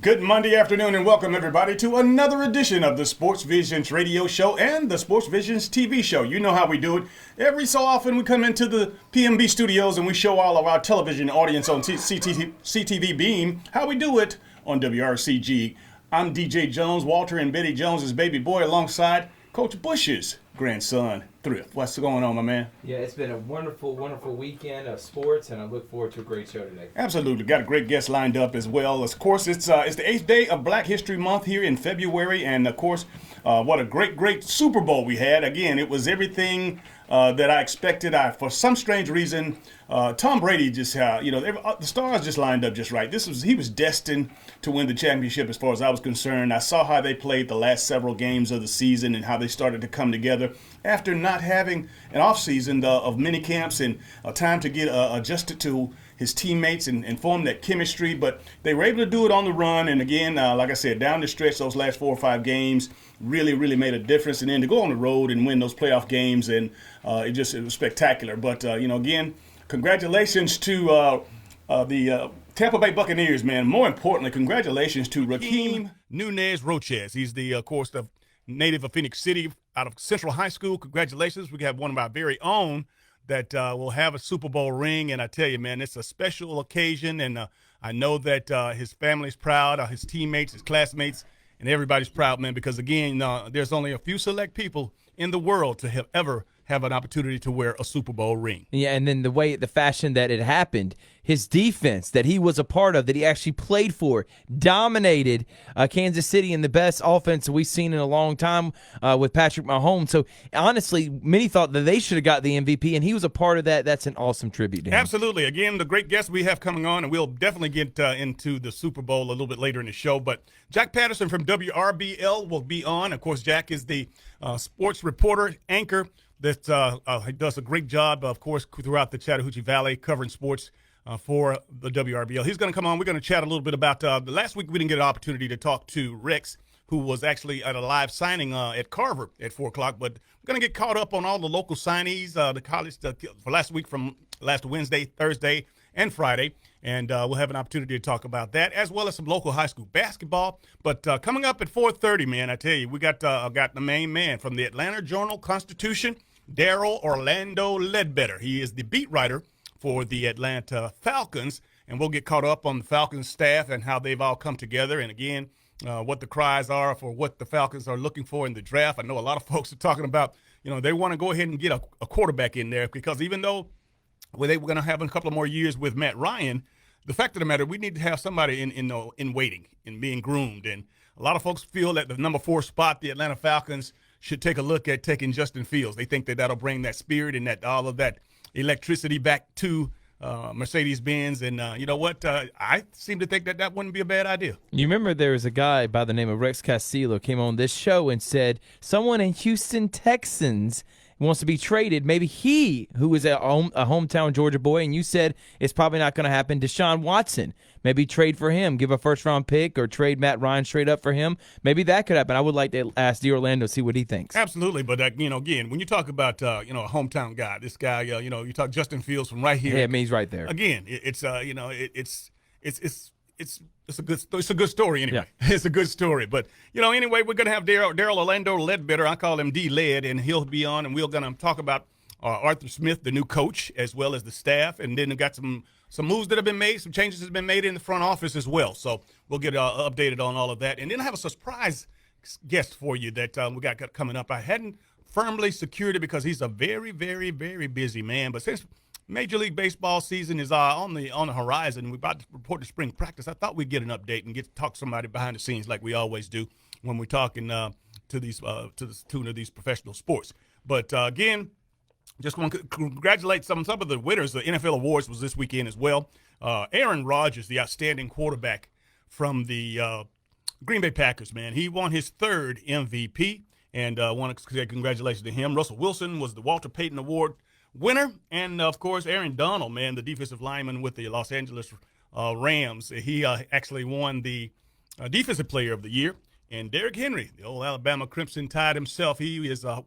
Good Monday afternoon and welcome everybody to another edition of the Sports Visions radio show and the Sports Visions TV show. You know how we do it. Every so often we come into the PMB studios and we show all of our television audience on CTV Beam how we do it on WRCG. I'm DJ Jones, Walter and Betty Jones' baby boy alongside Coach Bush's grandson, Thrift. What's going on, my man? Yeah, it's been a wonderful, wonderful weekend of sports, and I look forward to a great show today. Absolutely. Got a great guest lined up as well. Of course, it's the 8th day of Black History Month here in February, and of course, what a great Super Bowl we had. Again, it was everything that I expected. For some strange reason, Tom Brady just, the stars just lined up just right. He was destined to win the championship as far as I was concerned. I saw how they played the last several games of the season and how they started to come together after not having an offseason of mini camps and time to get adjusted to his teammates and form that chemistry. But they were able to do it on the run. And again, like I said, down the stretch, those last 4 or 5 games really made a difference. And then to go on the road and win those playoff games, and it was spectacular. But, again, congratulations to the Tampa Bay Buccaneers, man. More importantly, congratulations to Raheem Nunez Roches. He's of course, the native of Phoenix City out of Central High School. Congratulations. We have one of our very own that will have a Super Bowl ring. And I tell you, man, it's a special occasion. And I know that his family's proud, his teammates, his classmates, and everybody's proud, man, because, again, there's only a few select people in the world to have ever have an opportunity to wear a Super Bowl ring. Yeah, and then the fashion that it happened, his defense that he was a part of, that he actually played for, dominated Kansas City in the best offense we've seen in a long time with Patrick Mahomes. So, honestly, many thought that they should have got the MVP, and he was a part of that. That's an awesome tribute to him. Absolutely. Again, the great guests we have coming on, and we'll definitely get into the Super Bowl a little bit later in the show. But Jack Patterson from WRBL will be on. Of course, Jack is the sports reporter, anchor, that does a great job, of course, throughout the Chattahoochee Valley covering sports for the WRBL. He's going to come on. We're going to chat a little bit about last week we didn't get an opportunity to talk to Rex, who was actually at a live signing at Carver at 4 o'clock. But we're going to get caught up on all the local signees, the college for last week from last Wednesday, Thursday, and Friday. And we'll have an opportunity to talk about that, as well as some local high school basketball. But coming up at 4:30, man, I tell you, we got the main man from the Atlanta Journal-Constitution, Daryl Orlando Ledbetter. He is the beat writer for the Atlanta Falcons, and we'll get caught up on the Falcons staff and how they've all come together. And again, what the cries are for what the Falcons are looking for in the draft. I know a lot of folks are talking about, they want to go ahead and get a quarterback in there, because even though they were going to have a couple of more years with Matt Ryan, the fact of the matter, we need to have somebody in waiting and being groomed. And a lot of folks feel that the number 4 spot, the Atlanta Falcons, should take a look at taking Justin Fields. They think that that'll bring that spirit and that all of that electricity back to Mercedes-Benz. And you know what? I seem to think that wouldn't be a bad idea. You remember there was a guy by the name of Rex Castillo came on this show and said someone in Houston Texans wants to be traded. Maybe he, who is a hometown Georgia boy, and you said it's probably not going to happen, Deshaun Watson. Maybe trade for him, give a first-round pick, or trade Matt Ryan straight up for him. Maybe that could happen. I would like to ask Orlando, see what he thinks. Absolutely, but again, when you talk about a hometown guy, this guy, you talk Justin Fields from right here. Yeah, I mean, he's right there. Again, it's a good story anyway. Yeah. It's a good story. But, anyway, we're going to have Daryl Orlando Ledbetter. I call him D-Led, and he'll be on, and we're going to talk about Arthur Smith, the new coach, as well as the staff. And then we've got some moves that have been made, some changes that have been made in the front office as well. So we'll get updated on all of that. And then I have a surprise guest for you that we got coming up. I hadn't firmly secured it because he's a very, very, very busy man. But since Major League Baseball season is on the horizon, we're about to report to spring practice, I thought we'd get an update and get to talk to somebody behind the scenes like we always do when we're talking to the tune of these professional sports. But again, just want to congratulate some of the winners. The NFL awards was this weekend as well. Aaron Rodgers, the outstanding quarterback from the Green Bay Packers, man. He won his 3rd MVP, and I want to say congratulations to him. Russell Wilson was the Walter Payton Award winner, and, of course, Aaron Donald, man, the defensive lineman with the Los Angeles Rams. He actually won the Defensive Player of the Year. And Derrick Henry, the old Alabama Crimson Tide himself, he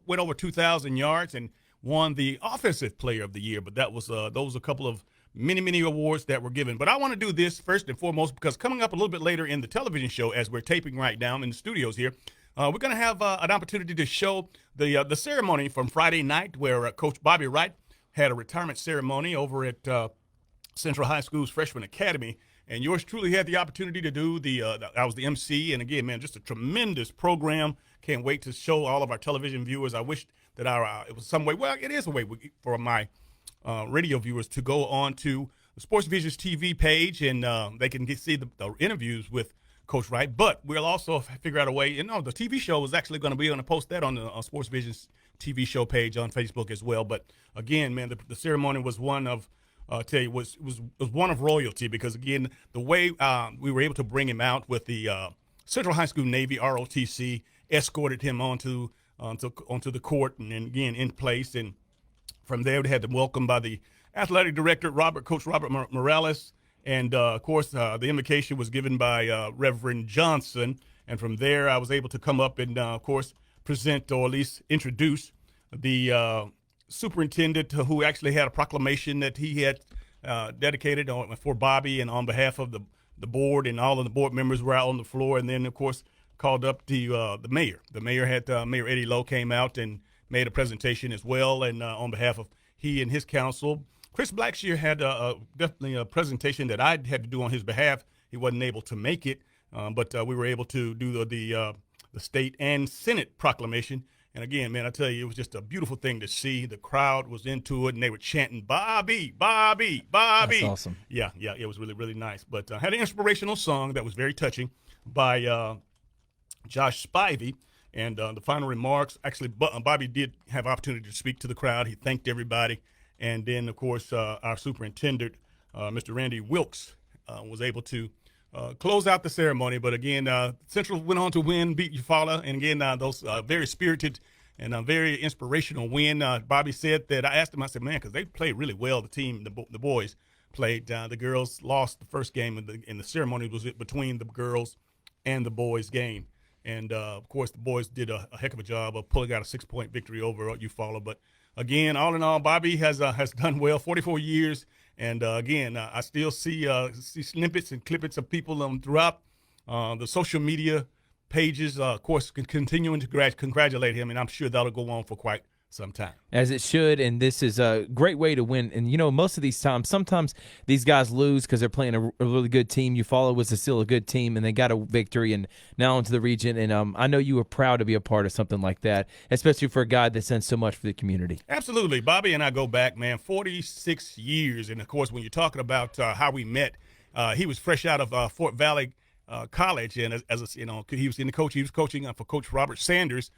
went over 2,000 yards and won the Offensive Player of the Year. But that was those a couple of many awards that were given. But I want to do this first and foremost because coming up a little bit later in the television show, as we're taping right now in the studios here, we're going to have an opportunity to show the ceremony from Friday night where Coach Bobby Wright had a retirement ceremony over at Central High School's Freshman Academy. And yours truly had the opportunity to do I was the MC. And again, man, just a tremendous program. Can't wait to show all of our television viewers. I wish that it was some way. Well, it is a way for my radio viewers to go on to the Sports Visions TV page and they can see the interviews with Coach Wright. But we'll also figure out a way. The TV show is actually going to post that on the Sports Visions TV show page on Facebook as well. But again, man, the ceremony was one of was one of royalty because again, the way we were able to bring him out with the Central High School Navy ROTC escorted him onto the court and then again in place, and from there we had them welcomed by the athletic director Coach Robert Morales, and of course the invocation was given by Reverend Johnson, and from there I was able to come up and of course present or at least introduce the superintendent who actually had a proclamation that he had dedicated for Bobby and on behalf of the board, and all of the board members were out on the floor, and then of course called up the mayor. The mayor had Mayor Eddie Lowe came out and made a presentation as well, and on behalf of he and his council. Chris Blackshear had definitely a presentation that I had to do on his behalf. He wasn't able to make it, but we were able to do the state and Senate proclamation. And again, man, I tell you, it was just a beautiful thing to see. The crowd was into it, and they were chanting, "Bobby, Bobby, Bobby." That's awesome. Yeah, it was really, really nice. But had an inspirational song that was very touching by Josh Spivey. And the final remarks, actually, Bobby did have opportunity to speak to the crowd. He thanked everybody. And then, of course, our superintendent, Mr. Randy Wilkes, was able to close out the ceremony. But again, Central went on to win, beat Eufaula. And again, those very spirited and very inspirational win. Bobby said that I asked him, I said, man, because they played really well. The team, the boys played. The girls lost the first game, and the ceremony was between the girls and the boys' game. And, of course, the boys did a heck of a job of pulling out a 6-point victory over Eufaula. But, again, all in all, Bobby has done well, 44 years. And, again, I still see snippets and clippets of people throughout the social media pages, of course, continuing to congratulate him. And I'm sure that'll go on for quite some time. As it should, and this is a great way to win. And, most of these times, sometimes these guys lose because they're playing a really good team. Eufaula was still a good team, and they got a victory and now into the region. And I know you were proud to be a part of something like that, especially for a guy that's done so much for the community. Absolutely. Bobby and I go back, man, 46 years. And, of course, when you're talking about how we met, he was fresh out of Fort Valley College, and he was in the coach. He was coaching for Coach Robert Sanders.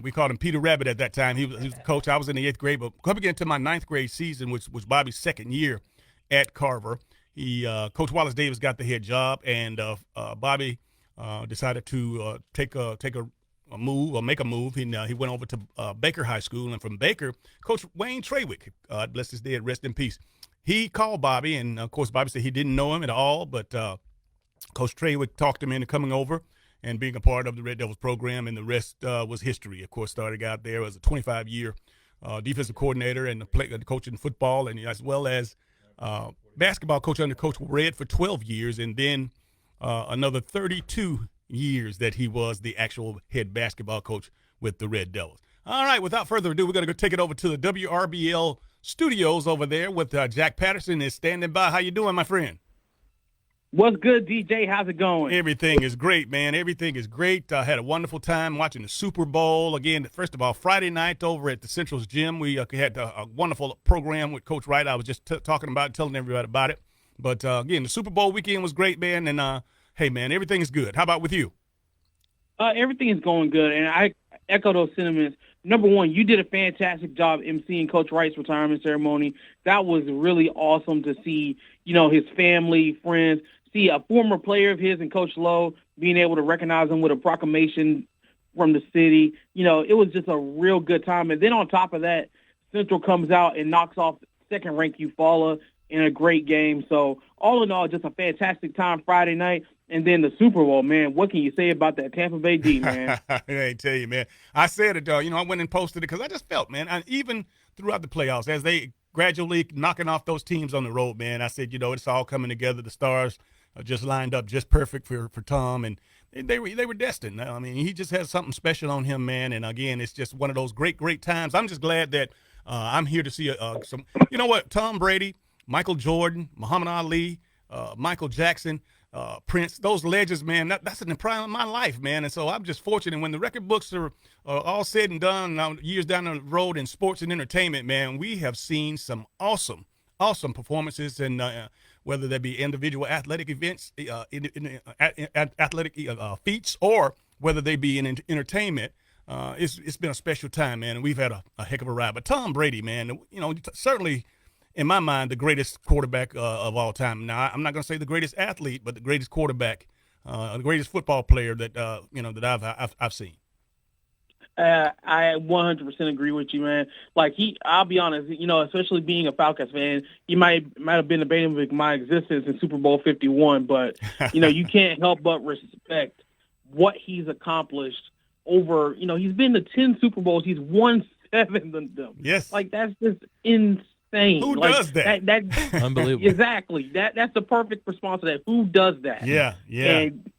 We called him Peter Rabbit at that time. He was the coach. I was in the 8th grade, but coming into my 9th grade season, which was Bobby's second year at Carver, Coach Wallace Davis got the head job, and Bobby decided to make a move. He went over to Baker High School, and from Baker, Coach Wayne Trawick, God bless his dead, rest in peace. He called Bobby, and of course Bobby said he didn't know him at all, but Coach Trawick talked him into coming over and being a part of the Red Devils program, and the rest was history. Of course, started out there as a 25-year defensive coordinator and coaching football, and as well as basketball coach under Coach Red for 12 years, and then another 32 years that he was the actual head basketball coach with the Red Devils. All right, without further ado, we're going to go take it over to the WRBL studios over there with Jack Patterson is standing by. How you doing, my friend? What's good, DJ? How's it going? Everything is great, man. Everything is great. I had a wonderful time watching the Super Bowl. Again, first of all, Friday night over at the Central's Gym, we had a wonderful program with Coach Wright. I was just talking about it, telling everybody about it. But, again, the Super Bowl weekend was great, man. And, hey, man, everything is good. How about with you? Everything is going good, and I echo those sentiments. Number one, you did a fantastic job emceeing Coach Wright's retirement ceremony. That was really awesome to see, his family, friends, see a former player of his and Coach Lowe being able to recognize him with a proclamation from the city. It was just a real good time. And then on top of that, Central comes out and knocks off second-ranked Eufaula in a great game. So all in all, just a fantastic time Friday night. And then the Super Bowl, man, what can you say about that Tampa Bay D, man? I tell you, man. I said it, I went and posted it because I just felt, man, even throughout the playoffs, as they gradually knocking off those teams on the road, man. I said, it's all coming together. The stars just lined up just perfect for Tom, and they were destined. I mean, he just has something special on him, man. And again, it's just one of those great times. I'm just glad that I'm here to see some. You know what? Tom Brady, Michael Jordan, Muhammad Ali, Michael Jackson, Prince, those legends, man, that's in the prime of my life, man. And so I'm just fortunate when the record books are all said and done, years down the road in sports and entertainment, man, we have seen some awesome performances, and whether that be individual athletic events, athletic feats, or whether they be in entertainment. It's been a special time, man, and we've had a heck of a ride. But Tom Brady, man, certainly in my mind, the greatest quarterback of all time. Now, I'm not going to say the greatest athlete, but the greatest quarterback, the greatest football player that I've seen. I 100% agree with you, man. Like I'll be honest, especially being a Falcons fan, he might have been debating with my existence in Super Bowl 51, but you can't help but respect what he's accomplished over. He's been to 10 Super Bowls, he's won 7 of them. Yes, like that's just insane. Who does that? Unbelievable. Exactly. That's the perfect response to that. Who does that? Yeah. And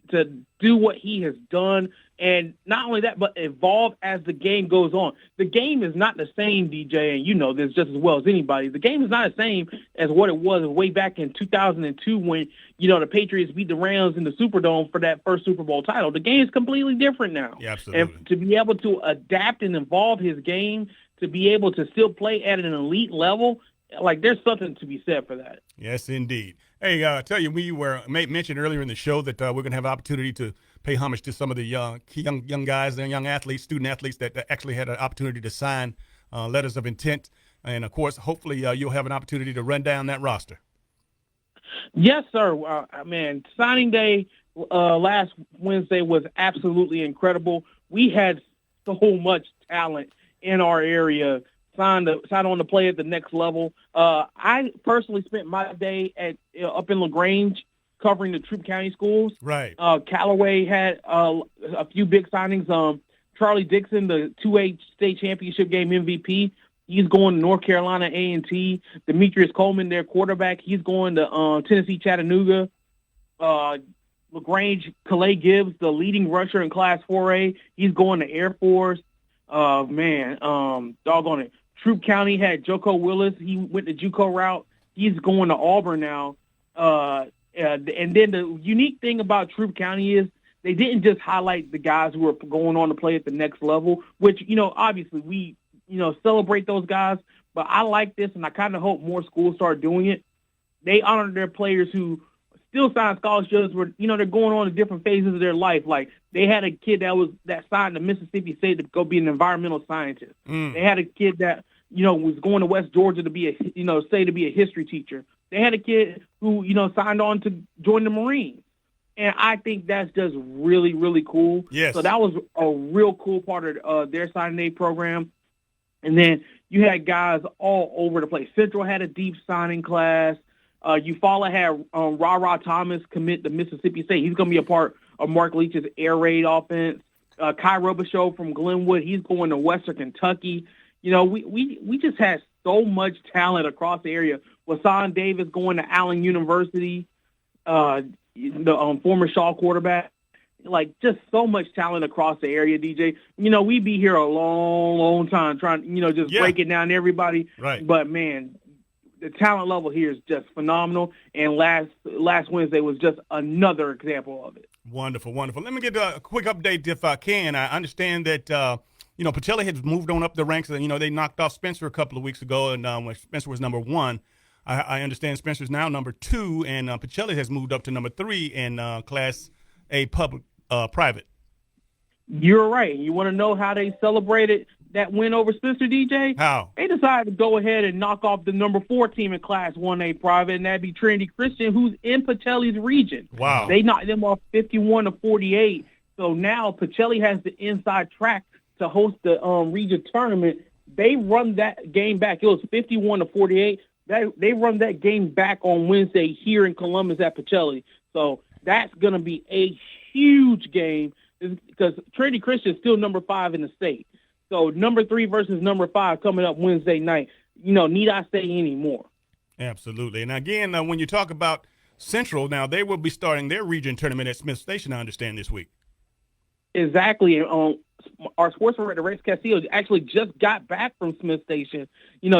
to do what he has done, and not only that, but evolve as the game goes on. The game is not the same, DJ, and you know this just as well as anybody. The game is not the same as what it was way back in 2002 when, the Patriots beat the Rams in the Superdome for that first Super Bowl title. The game is completely different now. Yeah, absolutely. And to be able to adapt and evolve his game, to be able to still play at an elite level, like there's something to be said for that. Yes, indeed. Hey, I tell you, we were mentioned earlier in the show that we're going to have an opportunity to pay homage to some of the young guys and young athletes, student athletes that actually had an opportunity to sign letters of intent. And, of course, hopefully you'll have an opportunity to run down that roster. Yes, sir. Man, signing day last Wednesday was absolutely incredible. We had so much talent in our area signed on to play at the next level. I personally spent my day up in LaGrange covering the Troup County schools. Right. Callaway had a few big signings. Charlie Dixon, the 2A state championship game MVP, he's going to North Carolina A&T. Demetrius Coleman, their quarterback, he's going to Tennessee Chattanooga. LaGrange, Calais Gibbs, the leading rusher in Class 4A, he's going to Air Force. Doggone it. Troup County had Joko Willis. He went the JUCO route. He's going to Auburn now. And then the unique thing about Troup County is they didn't just highlight the guys who are going on to play at the next level, which, obviously we, celebrate those guys. But I like this, and I kind of hope more schools start doing it. They honor their players who still sign scholarships where, they're going on to different phases of their life. Like they had a kid that signed to Mississippi State to go be an environmental scientist. They had a kid that, was going to West Georgia to be a history teacher. They had a kid who, signed on to join the Marines. And I think that's just really, really cool. Yes. So that was a real cool part of their signing day program. And then you had guys all over the place. Central had a deep signing class. Eufaula had Ra Thomas commit to Mississippi State. He's going to be a part of Mark Leach's air raid offense. Kai Robichaux from Glenwood, he's going to Western Kentucky. We just had so much talent across the area. Wasan Davis going to Allen University, the former Shaw quarterback. Like, just so much talent across the area, DJ. We'd be here a long, long time trying, breaking down everybody. Right. But, man, the talent level here is just phenomenal. And last Wednesday was just another example of it. Wonderful, wonderful. Let me get a quick update if I can. I understand that, Pacelli has moved on up the ranks. And, they knocked off Spencer a couple of weeks ago, and when Spencer was number 1. I understand Spencer's now number 2, and Pacelli has moved up to number 3 in Class A private. You're right. You want to know how they celebrated that win over Spencer, DJ? How? They decided to go ahead and knock off the number 4 team in Class 1A private, and that'd be Trinity Christian, who's in Pacelli's region. Wow. They knocked them off 51-48. So now Pacelli has the inside track to host the region tournament. They run that game back. It was 51-48. They run that game back on Wednesday here in Columbus at Pacelli. So that's going to be a huge game because Trinity Christian is still number 5 in the state. So number 3 versus number 5 coming up Wednesday night. need I say any more? Absolutely. And again, when you talk about Central, now they will be starting their region tournament at Smith Station, I understand, this week. Exactly. Our sports director, Rex Castillo, actually just got back from Smith Station,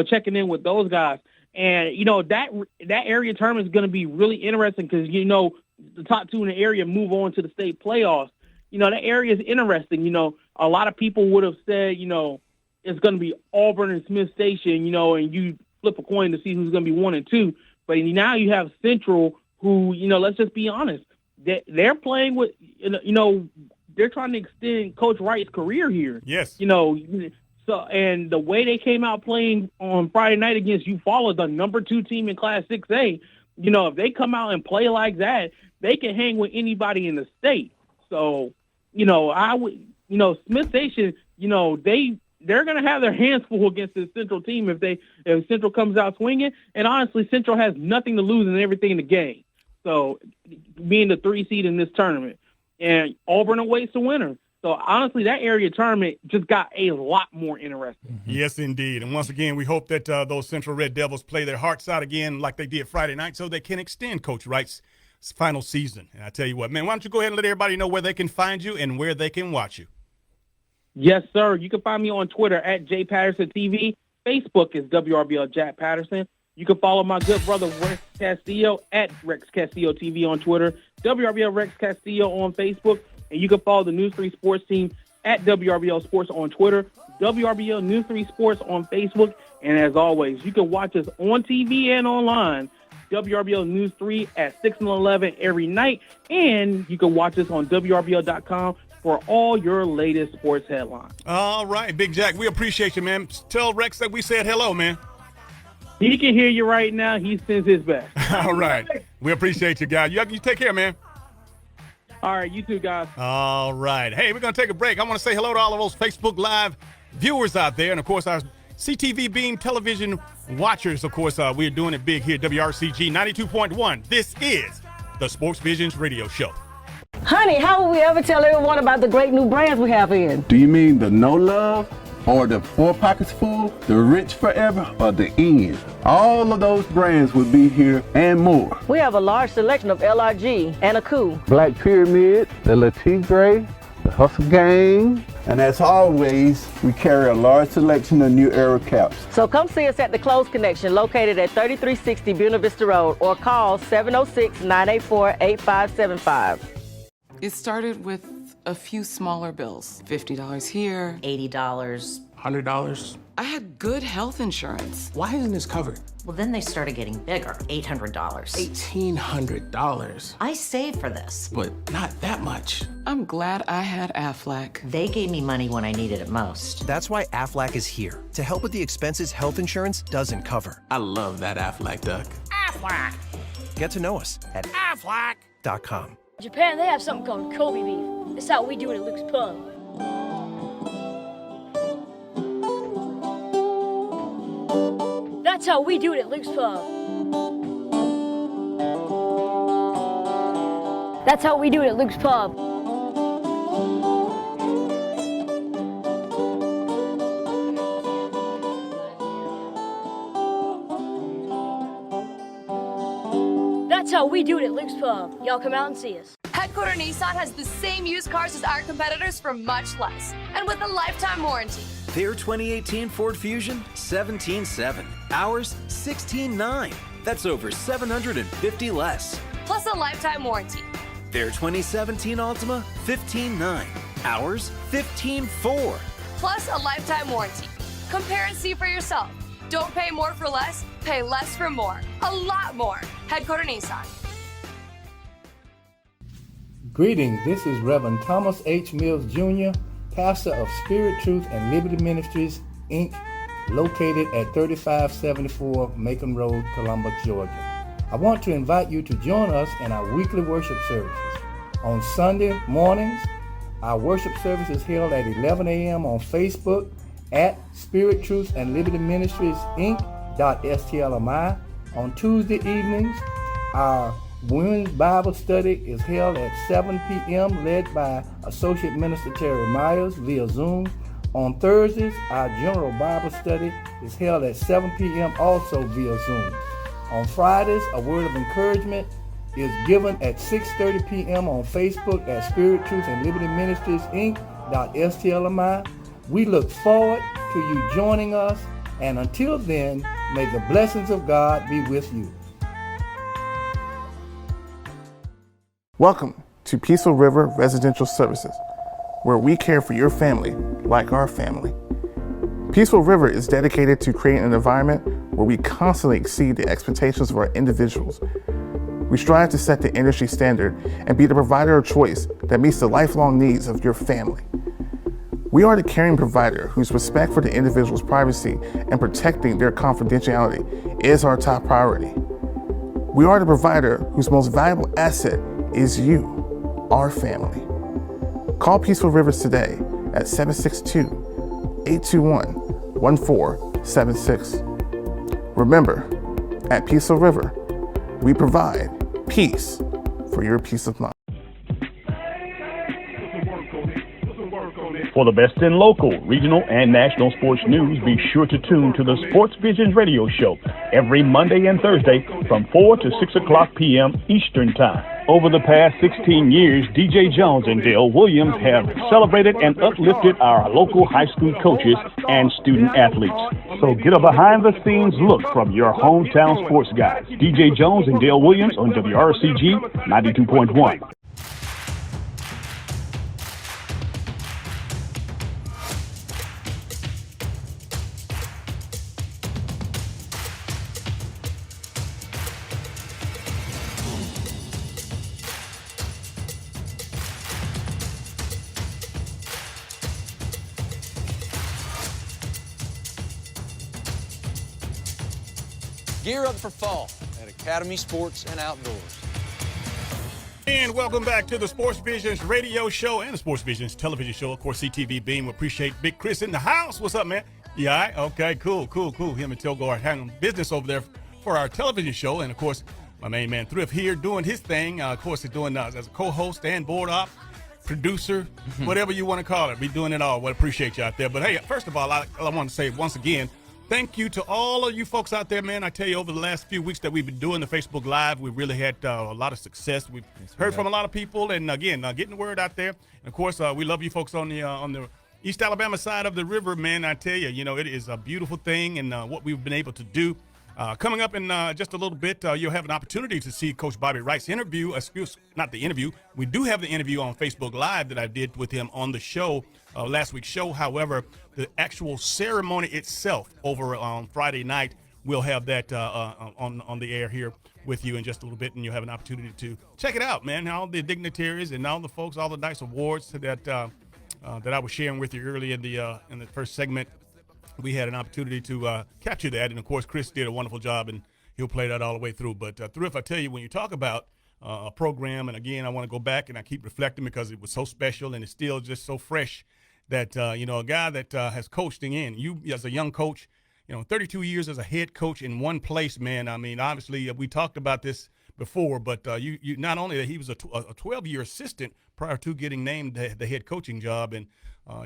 checking in with those guys. And, that area tournament is going to be really interesting because, the top two in the area move on to the state playoffs. That area is interesting. A lot of people would have said, it's going to be Auburn and Smith Station, and you flip a coin to see who's going to be 1 and 2. But now you have Central who, let's just be honest, they're playing with, they're trying to extend Coach Wright's career here. Yes. So, and the way they came out playing on Friday night against Eufaula, the number 2 team in Class 6A, if they come out and play like that, they can hang with anybody in the state. So, I would, Smith Station, they're going to have their hands full against the Central team if Central comes out swinging. And honestly, Central has nothing to lose and everything to gain. So, being the 3 seed in this tournament. And Auburn awaits the winner. So, honestly, that area tournament just got a lot more interesting. Yes, indeed. And once again, we hope that those Central Red Devils play their hearts out again like they did Friday night so they can extend Coach Wright's final season. And I tell you what, man, why don't you go ahead and let everybody know where they can find you and where they can watch you? Yes, sir. You can find me on Twitter at JPattersonTV. Facebook is WRBL Jack Patterson. You can follow my good brother Rex Castillo at Rex Castillo TV on Twitter, WRBL Rex Castillo on Facebook, and you can follow the News 3 Sports team at WRBL Sports on Twitter, WRBL News 3 Sports on Facebook, and as always, you can watch us on TV and online, WRBL News 3 at 6 and 11 every night, and you can watch us on WRBL.com for all your latest sports headlines. All right, Big Jack, we appreciate you, man. Tell Rex that we said hello, man. He can hear you right now. He sends his best. All right. We appreciate you, guys. You take care, man. All right, you too, guys. All right. Hey, we're going to take a break. I want to say hello to all of those Facebook Live viewers out there. And, of course, our CTV Beam television watchers. Of course, we're doing it big here at WRCG 92.1. This is the Sports Visions Radio Show. Honey, how will we ever tell everyone about the great new brands we have in? Do you mean the No Love, or the 4 Pockets Full, the Rich Forever, or the In? All of those brands will be here and more. We have a large selection of LRG and Aku, Black Pyramid, the Latif Gray, the Hustle Gang, and as always, we carry a large selection of New Era caps. So come see us at the Clothes Connection, located at 3360 Buena Vista Road, or call 706-984-8575. It started with a few smaller bills. $50 here, $80, $100. I had good health insurance. Why isn't this covered? Well, then they started getting bigger. $800. $1,800. I saved for this. But not that much. I'm glad I had Aflac. They gave me money when I needed it most. That's why Aflac is here, to help with the expenses health insurance doesn't cover. I love that Aflac duck. Aflac! Get to know us at aflac.com. Japan, they have something called Kobe beef. That's how we do it at Luke's Pub. That's how we do it at Luke's Pub. That's how we do it at Luke's Pub. That's how we do it at Luke's Pub. Y'all come out and see us. Headquarter Nissan has the same used cars as our competitors for much less, and with a lifetime warranty. Their 2018 Ford Fusion, $17,700. Ours, $16,900. That's over $750 less. Plus a lifetime warranty. Their 2017 Altima, $15,900. Ours, $15,400. Plus a lifetime warranty. Compare and see for yourself. Don't pay more for less, pay less for more. A lot more. Headquarter Nissan. Greetings, this is Reverend Thomas H. Mills Jr., pastor of Spirit, Truth, and Liberty Ministries, Inc., located at 3574 Macon Road, Columbus, Georgia. I want to invite you to join us in our weekly worship services. On Sunday mornings, our worship service is held at 11 a.m. on Facebook at Spirit, Truth, and Liberty Ministries, Inc.STLMI. On Tuesday evenings, our Women's Bible Study is held at 7 p.m. led by Associate Minister Terry Myers via Zoom. On Thursdays, our general Bible study is held at 7 p.m. also via Zoom. On Fridays, a word of encouragement is given at 6:30 p.m. on Facebook at Spirit Truth and Liberty Ministries Inc.STLMI. We look forward to you joining us, and until then, may the blessings of God be with you. Welcome to Peaceful River Residential Services, where we care for your family like our family. Peaceful River is dedicated to creating an environment where we constantly exceed the expectations of our individuals. We strive to set the industry standard and be the provider of choice that meets the lifelong needs of your family. We are the caring provider whose respect for the individual's privacy and protecting their confidentiality is our top priority. We are the provider whose most valuable asset is you, our family. Call Peaceful Rivers today at 762-821-1476. Remember, at Peaceful River, we provide peace for your peace of mind. For the best in local, regional, and national sports news, be sure to tune to the Sports Visions radio show every Monday and Thursday from 4 to 6 o'clock p.m. Eastern Time. Over the past 16 years, DJ Jones and Dale Williams have celebrated and uplifted our local high school coaches and student athletes. So get a behind-the-scenes look from your hometown sports guys. DJ Jones and Dale Williams on WRCG 92.1. Gear up for fall at Academy Sports and Outdoors. And welcome back to the Sports Visions radio show and the Sports Visions television show. Of course, CTV Beam. We appreciate Big Chris in the house. What's up, man? You all right? Okay, cool. Him and Togo are handling business over there for our television show. And, of course, my main man Thrift here doing his thing. Of course, he's doing as a co-host and board op, producer, whatever you want to call it. We're doing it all. Well, appreciate you out there. But, hey, first of all, I want to say once again, thank you to all of you folks out there, man. I tell you, over the last few weeks that we've been doing the Facebook Live, we really had a lot of success. We've heard from a lot of people, and again, getting the word out there. And of course, we love you folks on the East Alabama side of the river, man. I tell you, it is a beautiful thing, and what we've been able to do. Coming up in just a little bit, you'll have an opportunity to see Coach Bobby Wright's interview. Not the interview. We do have the interview on Facebook Live that I did with him on the show, last week's show. However, the actual ceremony itself over on Friday night, we'll have that on the air here with you in just a little bit, and you'll have an opportunity to check it out, man. All the dignitaries and all the folks, all the nice awards that I was sharing with you earlier in the first segment. We had an opportunity to capture that, and of course, Chris did a wonderful job, and he'll play that all the way through. But Thrift, I tell you, when you talk about a program, and again, I want to go back and I keep reflecting because it was so special and it's still just so fresh that a guy that has coached in you as a young coach, 32 years as a head coach in one place, man. I mean, obviously, we talked about this before, but you not only that he was a 12-year assistant prior to getting named the head coaching job, and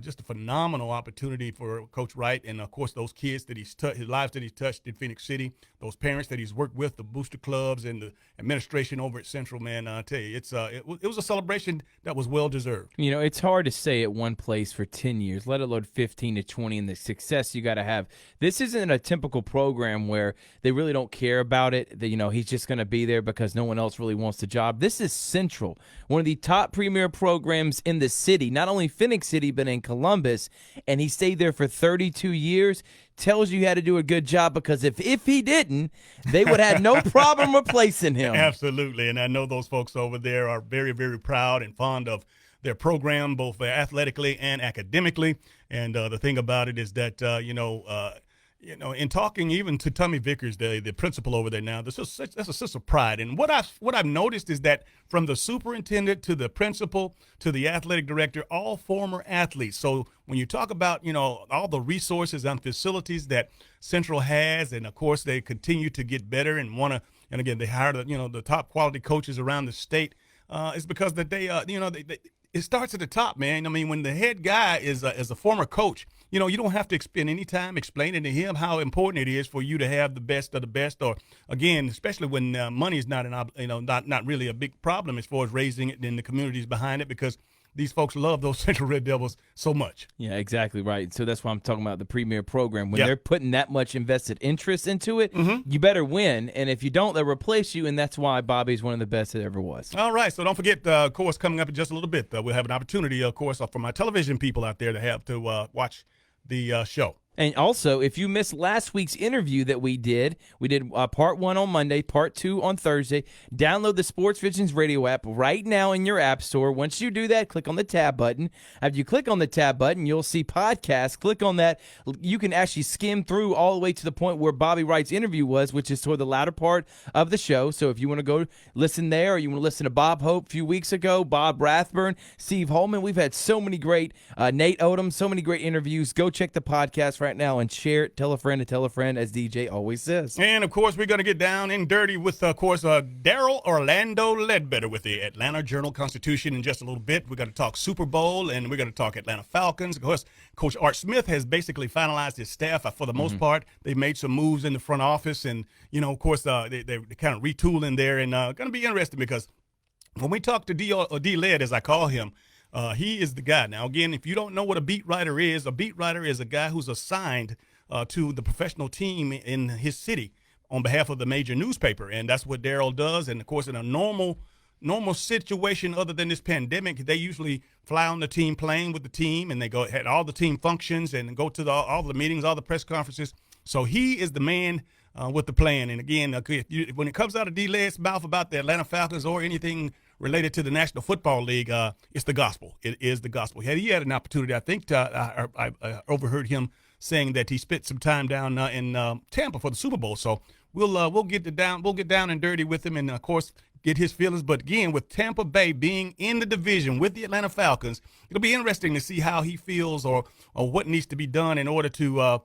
just a phenomenal opportunity for Coach Wright, and of course those kids that his lives that he's touched in Phoenix City, those parents that he's worked with, the booster clubs and the administration over at Central, man. I tell you, it was a celebration that was well deserved. It's hard to stay at one place for 10 years, let alone 15 to 20, and the success you got to have. This isn't a typical program where they really don't care about it. That he's just going to be there because no one else really wants the job. This is Central, one of the top premier programs in the city, not only Phoenix City but in Columbus, and he stayed there for 32 years. Tells you how to do a good job, because if he didn't, they would have no problem replacing him. Absolutely, and I know those folks over there are very, very proud and fond of their program, both athletically and academically. And the thing about it is that in talking even to Tommy Vickers, the principal over there now, that's a sense of pride. And what I've noticed is that from the superintendent to the principal to the athletic director, all former athletes. So when you talk about all the resources and facilities that Central has, and of course they continue to get better and and again they hire the top quality coaches around the state, it's because that they it starts at the top, man. I mean, when the head guy is a former coach, you don't have to spend any time explaining to him how important it is for you to have the best of the best. Or again, especially when money is not not really a big problem as far as raising it in the communities behind it, because these folks love those Central Red Devils so much. Yeah, exactly right. So that's why I'm talking about the premier program. When they're putting that much invested interest into it, you better win. And if you don't, they'll replace you. And that's why Bobby's one of the best that ever was. All right. So don't forget, of course, coming up in just a little bit, we'll have an opportunity, of course, for my television people out there to have to watch the show. And also, if you missed last week's interview that we did part 1 on Monday, part 2 on Thursday. Download the Sports Visions radio app right now in your app store. Once you do that, click on the tab button. After you click on the tab button, you'll see podcasts. Click on that. You can actually skim through all the way to the point where Bobby Wright's interview was, which is toward the latter part of the show. So if you want to go listen there, or you want to listen to Bob Hope a few weeks ago, Bob Rathburn, Steve Holman, we've had so many great, Nate Odom, so many great interviews. Go check the podcast right now and share it. Tell a friend to tell a friend, as DJ always says. And, of course, we're going to get down and dirty with, of course, Daryl Orlando Ledbetter with the Atlanta Journal-Constitution in just a little bit. We're going to talk Super Bowl, and we're going to talk Atlanta Falcons. Of course, Coach Art Smith has basically finalized his staff for the most part. They made some moves in the front office, and, of course, they're kind of retooling there, and going to be interesting because when we talk to D-Led, as I call him, he is the guy. Now, again, if you don't know what a beat writer is a guy who's assigned to the professional team in his city on behalf of the major newspaper, and that's what Daryl does. And, of course, in a normal situation other than this pandemic, they usually fly on the team plane with the team, and they go at all the team functions and go to all the meetings, all the press conferences. So he is the man with the plan. And, again, when it comes out of D-Led's mouth about the Atlanta Falcons or anything related to the National Football League, it's the gospel. It is the gospel. He had an opportunity, I think, I overheard him saying that he spent some time down in Tampa for the Super Bowl. So we'll get down and dirty with him, and of course get his feelings. But again, with Tampa Bay being in the division with the Atlanta Falcons, it'll be interesting to see how he feels or what needs to be done in order to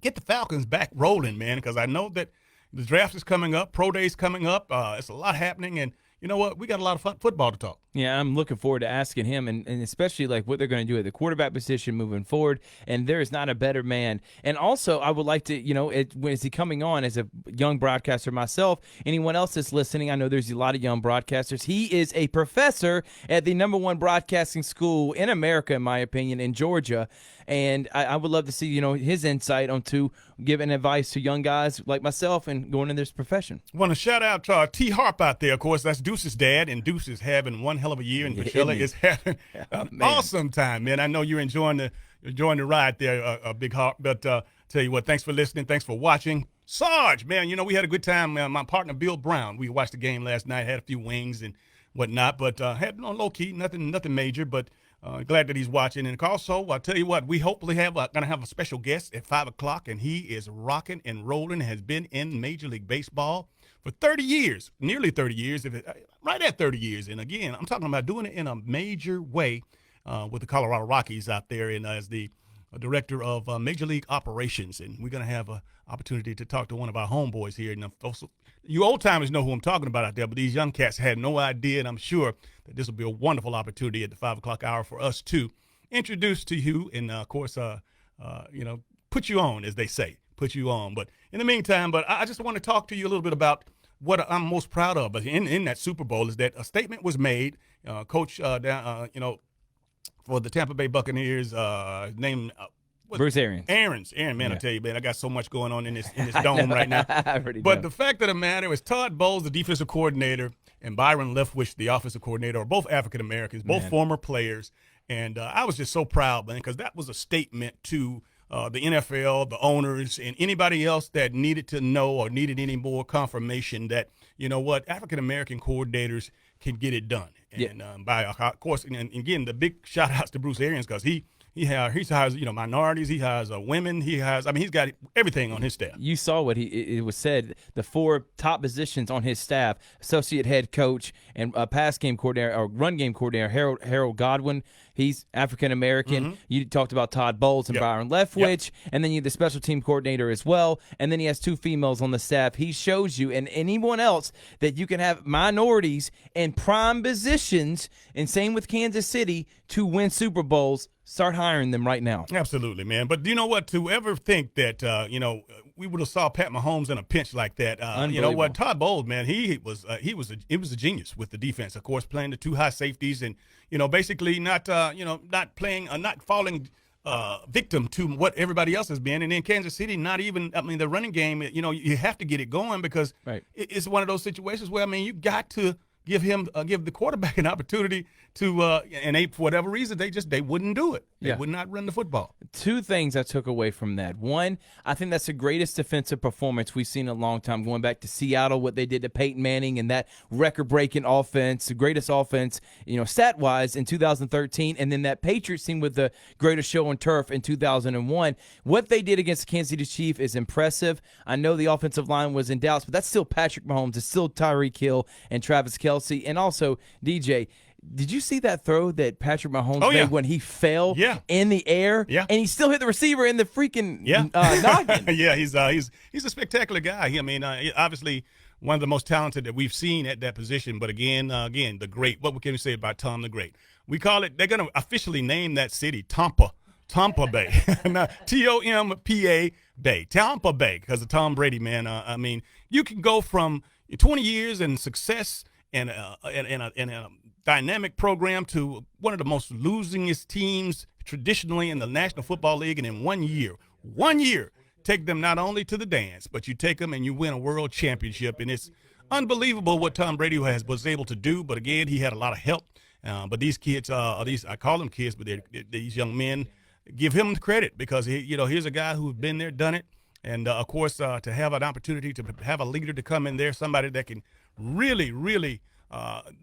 get the Falcons back rolling, man. Because I know that the draft is coming up, pro day's coming up. It's a lot happening, and you know what? We got a lot of football to talk. Yeah, I'm looking forward to asking him, and especially like what they're going to do at the quarterback position moving forward. And there is not a better man. And also, I would like to, when is he coming on as a young broadcaster myself? Anyone else that's listening? I know there's a lot of young broadcasters. He is a professor at the #1 broadcasting school in America, in my opinion, in Georgia. And I would love to see, his insight onto giving advice to young guys like myself and going in this profession. I want to shout out to T. Harp out there. Of course, that's Deuce's dad, and Deuce is having one hell of a year, and Priscilla is having an awesome time, man. I know you're enjoying the ride there, Big Harp. But tell you what, thanks for listening. Thanks for watching. Sarge, man, we had a good time. My partner, Bill Brown, we watched the game last night, had a few wings and whatnot, but had low-key, nothing major, but glad that he's watching. And also, I'll tell you what, we hopefully going to have a special guest at 5 o'clock, and he is rocking and rolling, has been in Major League Baseball for 30 years, nearly 30 years, right at 30 years. And again, I'm talking about doing it in a major way with the Colorado Rockies out there, and as the director of Major League Operations. And we're going to have an opportunity to talk to one of our homeboys here. And also, you old timers know who I'm talking about out there, but these young cats had no idea, and I'm sure that this will be a wonderful opportunity at the 5 o'clock hour for us to introduce to you and, of course, put you on, as they say. Put you on. But in the meantime, I just want to talk to you a little bit about what I'm most proud of. But in that Super Bowl is that a statement was made, Coach, for the Tampa Bay Buccaneers, named Bruce Arians. Aaron, man, I tell you, man, I got so much going on in this dome right now. But the fact of the matter is, Todd Bowles, the defensive coordinator, and Byron Leftwich, the offensive coordinator, are both African Americans, both former players, and I was just so proud, man, because that was a statement to the NFL, the owners, and anybody else that needed to know or needed any more confirmation that, African-American coordinators can get it done. And of course, and again, the big shout-outs to Bruce Arians, because he hires minorities, he hires women, he's got everything on his staff. You saw what it was said, the 4 top positions on his staff: associate head coach and pass game coordinator or run game coordinator Harold Godwin. He's African American. You talked about Todd Bowles and Byron Leftwich, and then you have the special team coordinator as well, and then he has 2 females on the staff. He shows you, and anyone else, that you can have minorities in prime positions, and same with Kansas City, to win Super Bowls. Start hiring them right now. Absolutely, man. But you know what? To ever think that, we would have saw Pat Mahomes in a pinch like that. You know what? Todd Bowles, man, he was a genius with the defense. Of course, playing the 2 high safeties and, basically not falling victim to what everybody else has been. And in Kansas City, the running game, you have to get it going because it's one of those situations where, you got to give the quarterback an opportunity to and for whatever reason they wouldn't do it. They would not run the football. 2 things I took away from that. One, I think that's the greatest defensive performance we've seen in a long time, going back to Seattle, what they did to Peyton Manning and that record-breaking offense, the greatest offense, stat-wise in 2013, and then that Patriots team with the greatest show on turf in 2001. What they did against the Kansas City Chiefs is impressive. I know the offensive line was in Dallas, but that's still Patrick Mahomes. It's still Tyreek Hill and Travis Kelce. And also, DJ, did you see that throw that Patrick Mahomes made when he fell in the air? Yeah. And he still hit the receiver in the freaking noggin. Yeah, he's a spectacular guy. Obviously one of the most talented that we've seen at that position. But again, the great. What can we say about Tom the Great? We call it. They're going to officially name that city Tampa Bay. T-O-M-P-A Bay. Tampa Bay because of Tom Brady, man. You can go from 20 years and success and a dynamic program to one of the most losingest teams traditionally in the National Football League, and in 1 year, take them not only to the dance, but you take them and you win a world championship. And it's unbelievable what Tom Brady was able to do. But again, he had a lot of help. But these kids, I call them kids, but these young men, give him credit because here's a guy who's been there, done it. And of course, to have an opportunity to have a leader to come in there, somebody that can really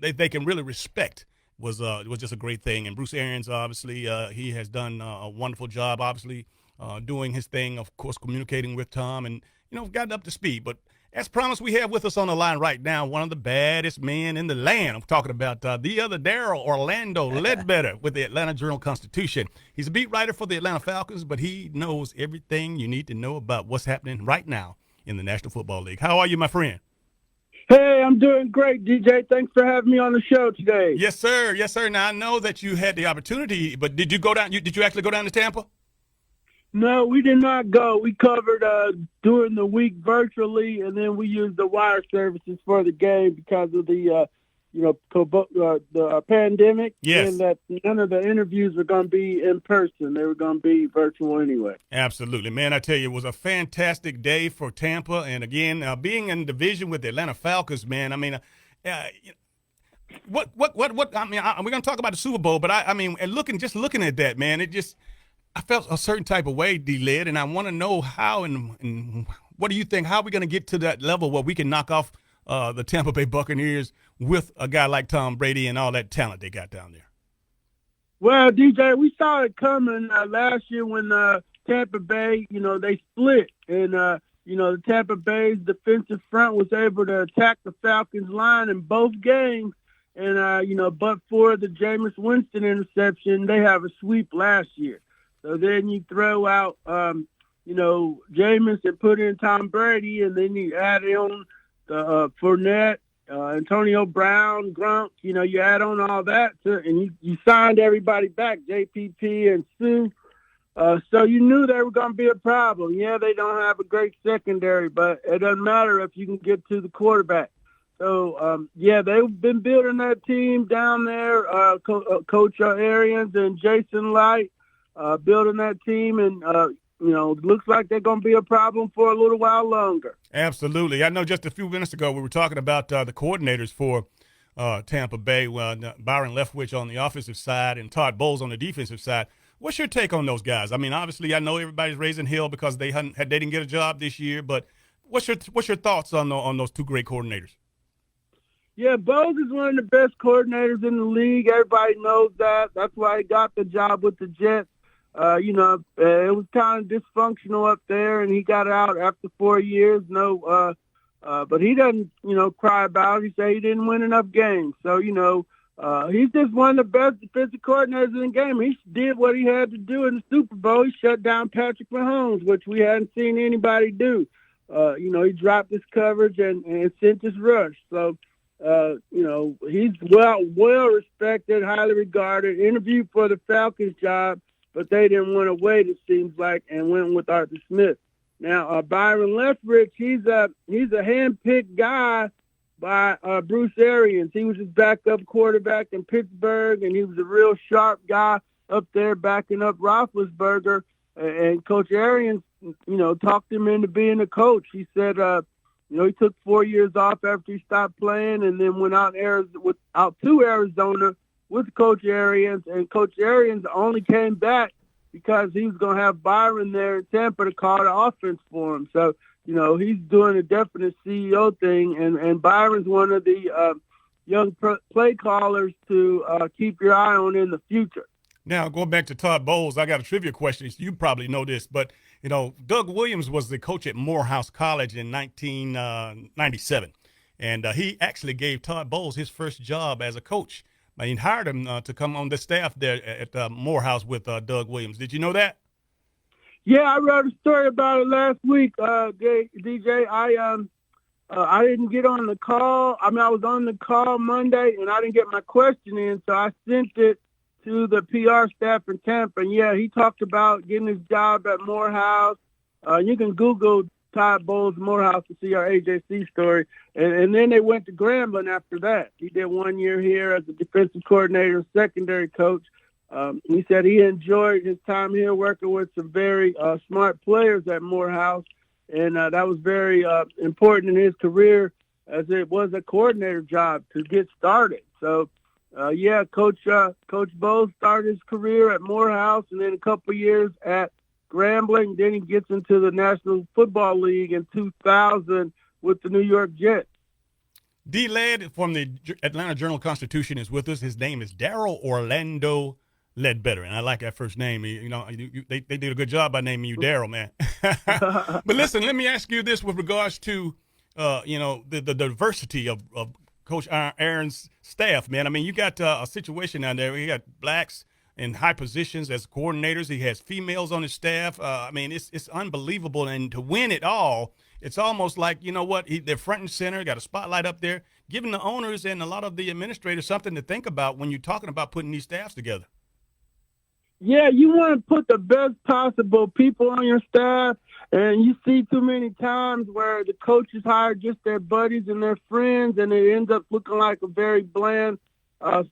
they can really respect was just a great thing. And Bruce Arians, obviously, he has done a wonderful job, obviously, doing his thing, of course, communicating with Tom and, gotten up to speed. But as promised, we have with us on the line right now one of the baddest men in the land. I'm talking about the other Daryl Orlando Ledbetter with the Atlanta Journal-Constitution. He's a beat writer for the Atlanta Falcons, but he knows everything you need to know about what's happening right now in the National Football League. How are you, my friend? Hey, I'm doing great, DJ. Thanks for having me on the show today. Yes, sir. Yes, sir. Now, I know that you had the opportunity, but did you go down? Did you actually go down to Tampa? No, we did not go. We covered during the week virtually, and then we used the wire services for the game because of the pandemic. Yes. And that none of the interviews were going to be in person. They were going to be virtual anyway. Absolutely, man. I tell you, it was a fantastic day for Tampa. And again, being in division with the Atlanta Falcons, man, what we're going to talk about the Super Bowl, but looking at that, man, I felt a certain type of way, D-Led, and I want to know how and what do you think? How are we going to get to that level where we can knock off the Tampa Bay Buccaneers with a guy like Tom Brady and all that talent they got down there? Well, DJ, we saw it coming last year when Tampa Bay, they split. And, the Tampa Bay's defensive front was able to attack the Falcons' line in both games. And, but for the Jameis Winston interception, they have a sweep last year. So then you throw out, Jameis and put in Tom Brady, and then you add on Fournette, Antonio Brown, Gronk. You add on all that, and you signed everybody back, JPP and Sue. So you knew they were going to be a problem. Yeah, they don't have a great secondary, but it doesn't matter if you can get to the quarterback. So, they've been building that team down there, Coach Arians and Jason Light. Building that team, and looks like they're going to be a problem for a little while longer. Absolutely. I know just a few minutes ago we were talking about the coordinators for Tampa Bay, Byron Leftwich on the offensive side and Todd Bowles on the defensive side. What's your take on those guys? Obviously, I know everybody's raising hell because they didn't get a job this year, but what's your thoughts on those 2 great coordinators? Yeah, Bowles is one of the best coordinators in the league. Everybody knows that. That's why he got the job with the Jets. It was kind of dysfunctional up there, and he got out after 4 years. But he doesn't, cry about it. He said he didn't win enough games. So, he's just one of the best defensive coordinators in the game. He did what he had to do in the Super Bowl. He shut down Patrick Mahomes, which we hadn't seen anybody do. He dropped his coverage and sent his rush. So, he's well respected, highly regarded, interviewed for the Falcons job, but they didn't want to wait, it seems like, and went with Arthur Smith. Now, Byron Leftwich, he's a hand-picked guy by Bruce Arians. He was his backup quarterback in Pittsburgh, and he was a real sharp guy up there backing up Roethlisberger. And Coach Arians, talked him into being a coach. He said, he took 4 years off after he stopped playing, and then went out to Arizona with Coach Arians. And Coach Arians only came back because he was going to have Byron there in Tampa to call the offense for him. So, he's doing a definite CEO thing, and Byron's one of the young play callers to keep your eye on in the future. Now, going back to Todd Bowles, I got a trivia question. You probably know this, but, Doug Williams was the coach at Morehouse College in 1997, and he actually gave Todd Bowles his first job as a coach. He hired him to come on the staff there at Morehouse with Doug Williams. Did you know that? Yeah, I wrote a story about it last week, DJ. I didn't get on the call. I was on the call Monday, and I didn't get my question in, so I sent it to the PR staff in Tampa. And, yeah, he talked about getting his job at Morehouse. You can Google Todd Bowles Morehouse to see our AJC story. And then they went to Grambling after that. He did 1 year here as a defensive coordinator, secondary coach. He said he enjoyed his time here working with some very smart players at Morehouse, and that was very important in his career as it was a coordinator job to get started. So, Coach Bowles started his career at Morehouse and then a couple of years at Grambling. Then he gets into the National Football League in 2000 with the New York Jets. D. Led from the Atlanta Journal-Constitution is with us. His name is Daryl Orlando Ledbetter, and I like that first name. They did a good job by naming you Daryl, man. But listen, let me ask you this with regards to, the diversity of Coach Aaron's staff, man. You got a situation down there where you got blacks in high positions as coordinators. He has females on his staff. It's unbelievable. And to win it all, it's almost like, they're front and center, got a spotlight up there, giving the owners and a lot of the administrators something to think about when you're talking about putting these staffs together. Yeah, you want to put the best possible people on your staff, and you see too many times where the coaches hire just their buddies and their friends, and it ends up looking like a very bland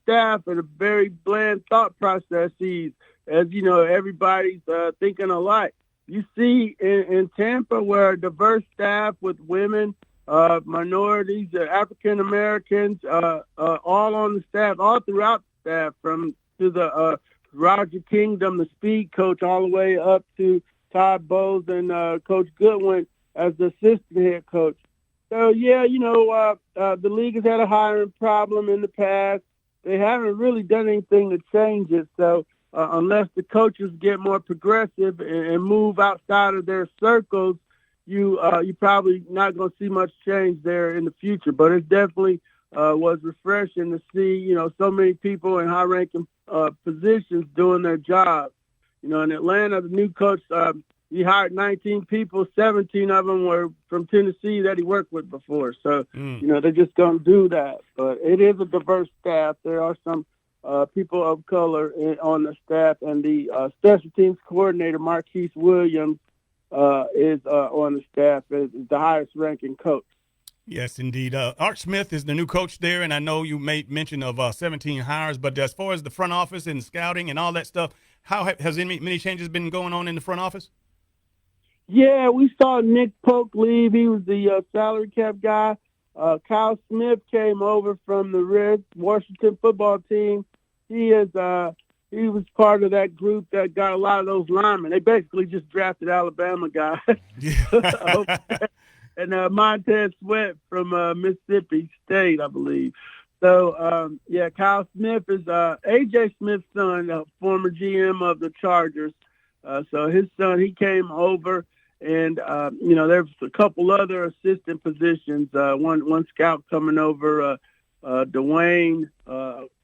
staff and a very bland thought processes, as everybody's thinking alike. You see in Tampa where a diverse staff with women, minorities, African Americans, all on the staff, all throughout the staff, from to the Roger Kingdom, the speed coach, all the way up to Todd Bowles and Coach Goodwin as the assistant head coach. So, the league has had a hiring problem in the past. They haven't really done anything to change it. So unless the coaches get more progressive and move outside of their circles, you probably not going to see much change there in the future. But it definitely was refreshing to see, so many people in high-ranking positions doing their job. In Atlanta, the new coach, he hired 19 people. 17 of them were from Tennessee that he worked with before. So, they just don't do that. But it is a diverse staff. There are some people of color on the staff, and the special teams coordinator, Marquise Williams, is on the staff as the highest-ranking coach. Yes, indeed. Art Smith is the new coach there, and I know you made mention of 17 hires, but as far as the front office and scouting and all that stuff, how has many changes been going on in the front office? Yeah, we saw Nick Polk leave. He was the salary cap guy. Kyle Smith came over from the Reds, Washington football team. He was part of that group that got a lot of those linemen. They basically just drafted Alabama guys. And Montez Sweat from Mississippi State, I believe. So, Kyle Smith is A.J. Smith's son, a former GM of the Chargers. So his son, he came over, and, there's a couple other assistant positions. One scout coming over, Dwayne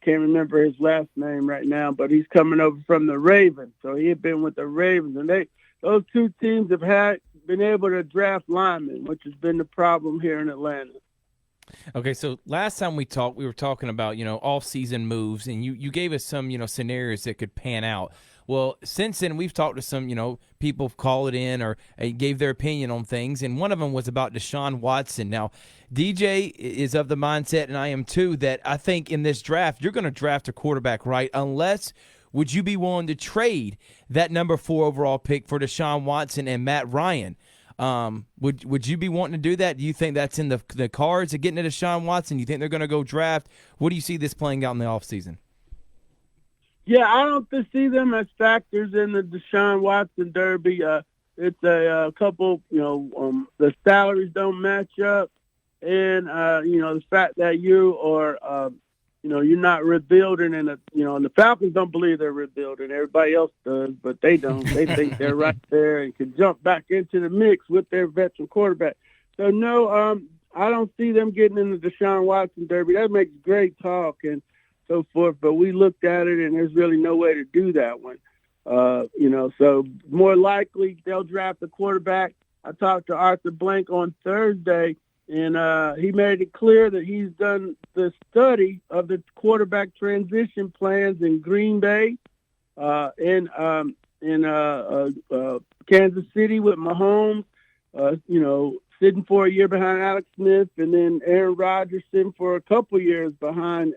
can't remember his last name right now, but he's coming over from the Ravens. So he had been with the Ravens, and those two teams have been able to draft linemen, which has been the problem here in Atlanta. Okay, so last time we talked, we were talking about, off-season moves, and you gave us some, scenarios that could pan out. Well, since then, we've talked to some, people call it in or gave their opinion on things, and one of them was about Deshaun Watson. Now, DJ is of the mindset, and I am too, that I think in this draft, you're going to draft a quarterback, right? Unless, would you be willing to trade that number 4 overall pick for Deshaun Watson and Matt Ryan? Would you be wanting to do that? Do you think that's in the cards of getting to Deshaun Watson? Do you think they're going to go draft? What do you see this playing out in the offseason? Yeah, I don't see them as factors in the Deshaun Watson derby. It's a couple, the salaries don't match up, and the fact that you are, you're not rebuilding, and the Falcons don't believe they're rebuilding. Everybody else does, but they don't. They think they're right there and can jump back into the mix with their veteran quarterback. So no, I don't see them getting in the Deshaun Watson derby. That makes great talk and so forth, but we looked at it, and there's really no way to do that one. So more likely they'll draft a quarterback. I talked to Arthur Blank on Thursday, and he made it clear that he's done the study of the quarterback transition plans in Green Bay, in Kansas City with Mahomes, sitting for a year behind Alex Smith, and then Aaron Rodgers sitting for a couple years behind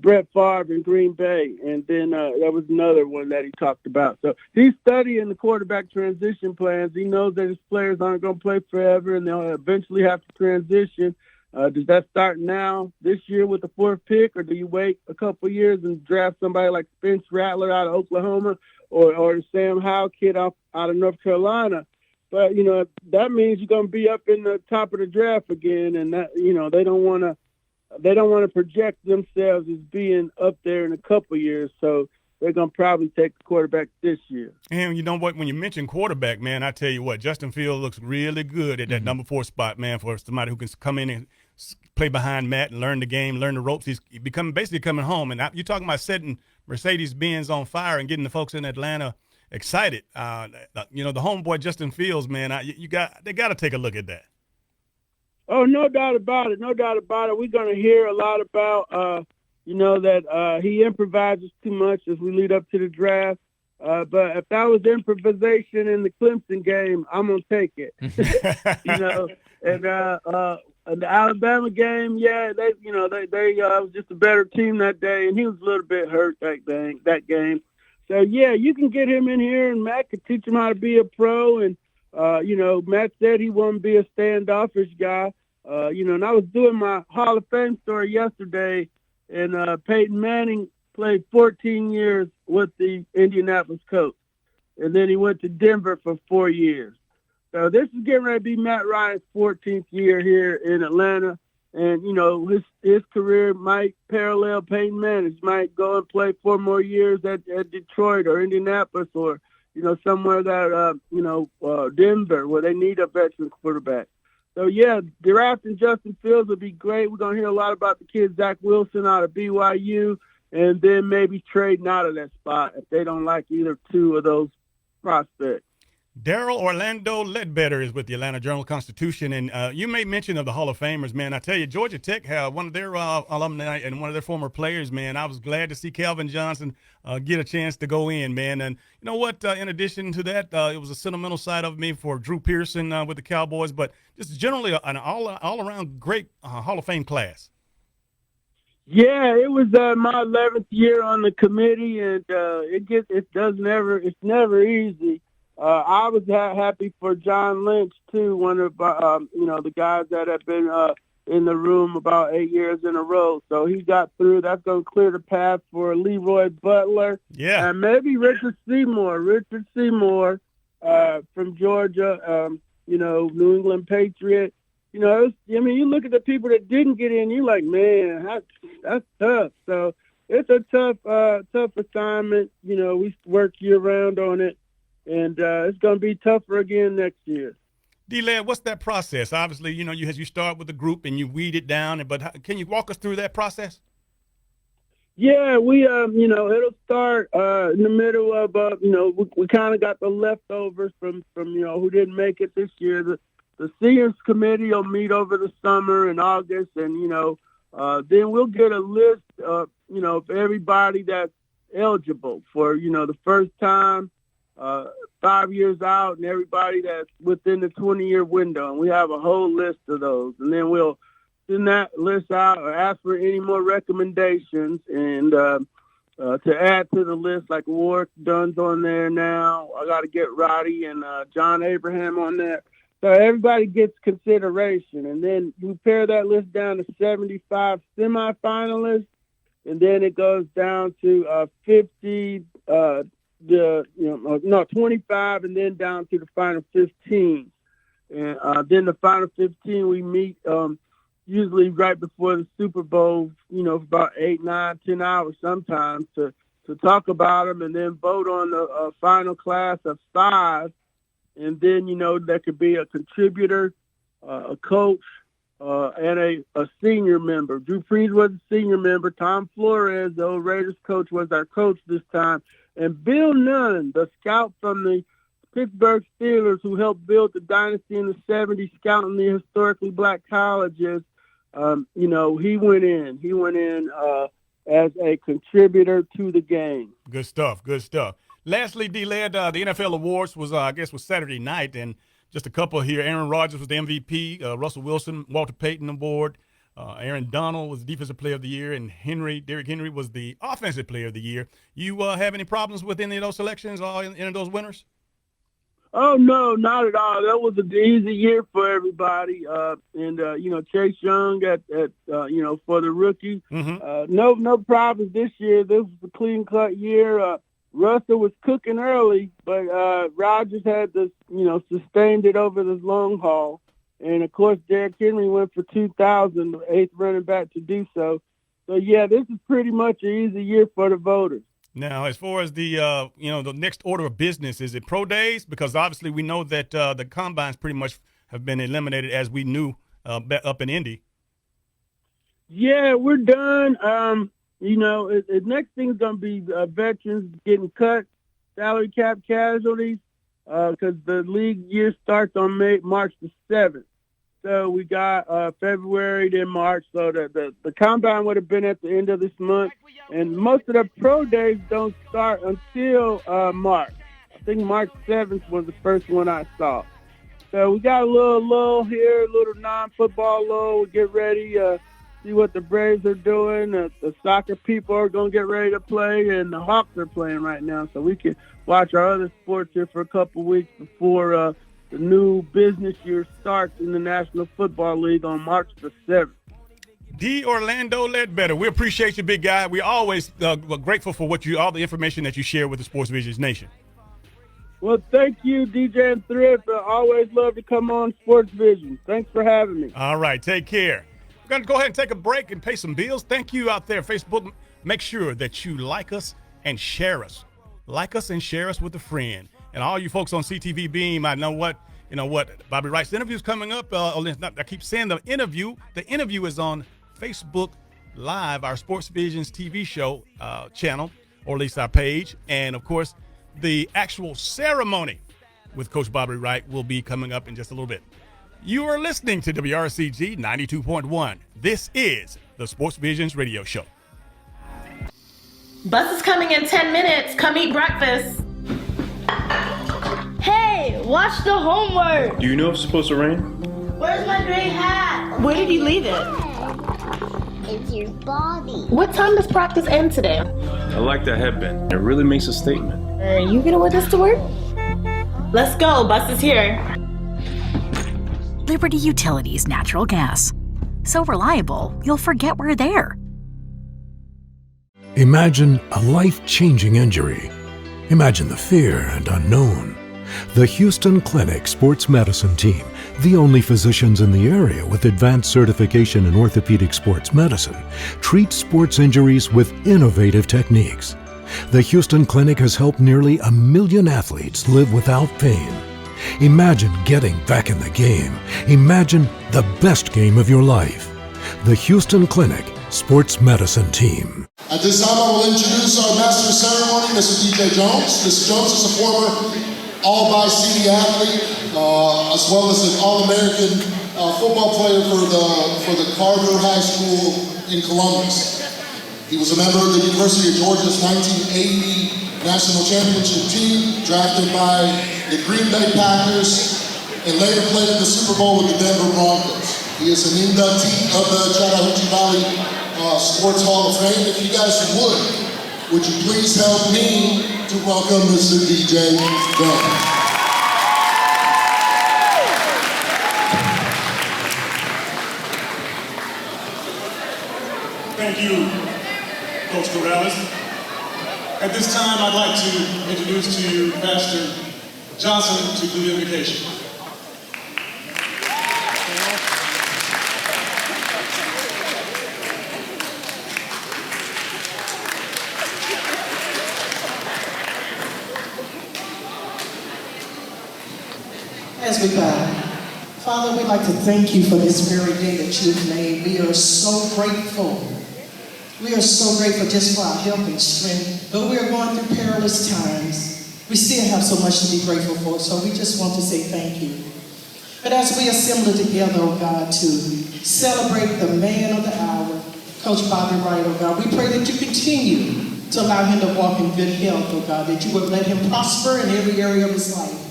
Brett Favre in Green Bay, and then there was another one that he talked about. So he's studying the quarterback transition plans. He knows that his players aren't going to play forever, and they'll eventually have to transition. Does that start now, this year with the 4th pick, or do you wait a couple years and draft somebody like Spence Rattler out of Oklahoma or Sam Howell kid out of North Carolina? But, that means you're going to be up in the top of the draft again, and that, they don't want to project themselves as being up there in a couple years, so they're going to probably take the quarterback this year. And you know what? When you mention quarterback, man, I tell you what, Justin Fields looks really good at that number 4 spot, man, for somebody who can come in and play behind Matt and learn the game, learn the ropes. He's basically coming home. And you're talking about setting Mercedes-Benz on fire and getting the folks in Atlanta excited. The homeboy Justin Fields, man, they got to take a look at that. Oh, no doubt about it. No doubt about it. We're going to hear a lot about, that he improvises too much as we lead up to the draft. But if that was improvisation in the Clemson game, I'm going to take it. And the Alabama game, yeah, they was just a better team that day, and he was a little bit hurt that game. So, yeah, you can get him in here, and Matt could teach him how to be a pro, and Matt said he wanted to be a standoffish guy. And I was doing my Hall of Fame story yesterday, and Peyton Manning played 14 years with the Indianapolis Colts, and then he went to Denver for 4 years. So this is getting ready to be Matt Ryan's 14th year here in Atlanta, and his career might parallel Peyton Manning's. Might go and play 4 more years at Detroit or Indianapolis or somewhere that, Denver, where they need a veteran quarterback. So, yeah, drafting Justin Fields would be great. We're going to hear a lot about the kid Zach Wilson out of BYU, and then maybe trading out of that spot if they don't like either two of those prospects. Daryl Orlando Ledbetter is with the Atlanta Journal-Constitution, and you made mention of the Hall of Famers, man. I tell you, Georgia Tech had one of their alumni and one of their former players, man. I was glad to see Calvin Johnson get a chance to go in, man. And you know what? In addition to that, it was a sentimental side of me for Drew Pearson with the Cowboys, but just generally an all-around great Hall of Fame class. Yeah, it was my 11th year on the committee, and it's never easy. I was happy for John Lynch too, one of the guys that have been in the room about 8 years in a row. So he got through. That's going to clear the path for Leroy Butler. Yeah, and maybe Richard Seymour from Georgia. New England Patriot. You look at the people that didn't get in. You're like, man, that's tough. So it's a tough assignment. We work year round on it. And it's going to be tougher again next year. D-Led, what's that process? Obviously, you start with a group and you weed it down. But can you walk us through that process? Yeah, we it'll start in the middle of we kind of got the leftovers from who didn't make it this year. The seniors committee will meet over the summer in August, and then we'll get a list of of everybody that's eligible for the first time 5 years out, and everybody that's within the 20-year window, and we have a whole list of those, and then we'll send that list out or ask for any more recommendations, and to add to the list, like Warwick Dunn's on there now. I got to get Roddy and John Abraham on there. So everybody gets consideration, and then we pare that list down to 75 semifinalists, and then it goes down to 50, 25, and then down to the final 15. And then the final 15 we meet usually right before the Super Bowl, for about 8, 9, 10 hours sometimes to talk about them, and then vote on the final class of 5. And then, there could be a contributor, a coach, and a senior member. Drew Brees was a senior member. Tom Flores, the old Raiders coach, was our coach this time. And Bill Nunn, the scout from the Pittsburgh Steelers, who helped build the dynasty in the 70s, scouting the historically black colleges, he went in. He went in as a contributor to the game. Good stuff. Good stuff. Lastly, D-Led, the NFL Awards was Saturday night, and just a couple here. Aaron Rodgers was the MVP. Russell Wilson, Walter Payton Award. Aaron Donald was the Defensive Player of the Year, and Derrick Henry was the Offensive Player of the Year. You have any problems with any of those selections or any of those winners? Oh, no, not at all. That was an easy year for everybody. Chase Young for the rookie. Mm-hmm. No problems this year. This was a clean-cut year. Russell was cooking early, but Rodgers had to, sustained it over this long haul. And, of course, Derrick Henry went for 2,000, the 8th running back to do so. So, yeah, this is pretty much an easy year for the voters. Now, as far as the the next order of business, is it pro days? Because obviously we know that the combines pretty much have been eliminated, as we knew up in Indy. Yeah, we're done. The next thing is going to be veterans getting cut, salary cap casualties, because the league year starts on March the 7th. So we got February, then March. So the combine would have been at the end of this month. And most of the pro days don't start until March. I think March 7th was the first one I saw. So we got a little lull here, a little non-football lull. We'll get ready, see what the Braves are doing. The soccer people are going to get ready to play, and the Hawks are playing right now. So we can watch our other sports here for a couple weeks before the new business year starts in the National Football League on March the 7th. D. Orlando Ledbetter, we appreciate you, big guy. We're always grateful for all the information that you share with the Sports Visions Nation. Well, thank you, DJ and Thrift. I always love to come on Sports Vision. Thanks for having me. All right, take care. We're going to go ahead and take a break and pay some bills. Thank you out there, Facebook. Make sure that you like us and share us. Like us and share us with a friend. And all you folks on CTV Beam, I know what Bobby Wright's interview is coming up. I keep saying the interview. The interview is on Facebook Live, our Sports Visions TV show channel, or at least our page. And, of course, the actual ceremony with Coach Bobby Wright will be coming up in just a little bit. You are listening to WRCG 92.1. This is the Sports Visions Radio Show. Bus is coming in 10 minutes. Come eat breakfast. Hey, watch the homework. Do you know it's supposed to rain? Where's my gray hat? Where did you leave it? It's your body. What time does practice end today? I like that headband. It really makes a statement. Are you gonna wear this to work? Let's go, bus is here. Liberty Utilities natural gas. So reliable, you'll forget we're there. Imagine a life-changing injury. Imagine the fear and unknown. The Houston Clinic Sports Medicine Team, the only physicians in the area with advanced certification in orthopedic sports medicine, treats sports injuries with innovative techniques. The Houston Clinic has helped nearly 1 million athletes live without pain. Imagine getting back in the game. Imagine the best game of your life. The Houston Clinic Sports Medicine Team. At this time, I will introduce our Master of Ceremony, Mr. DJ Jones. Mr. Jones is a former All-by-City athlete, as well as an All-American football player for the Carver High School in Columbus. He was a member of the University of Georgia's 1980 National Championship team, drafted by the Green Bay Packers, and later played in the Super Bowl with the Denver Broncos. He is an inductee of the Chattahoochee Valley Sports Hall of Fame. If you guys would you please help me to welcome Mr. DJ Jones. Thank you, Coach Corrales. At this time, I'd like to introduce to you Pastor Johnson to do the invocation. As we bow, Father, we'd like to thank you for this very day that you've made. We are so grateful. We are so grateful just for our health and strength, but we are going through perilous times. We still have so much to be grateful for, so we just want to say thank you. But as we assemble together, oh God, to celebrate the man of the hour, Coach Bobby Wright, oh God, we pray that you continue to allow him to walk in good health, oh God, that you would let him prosper in every area of his life.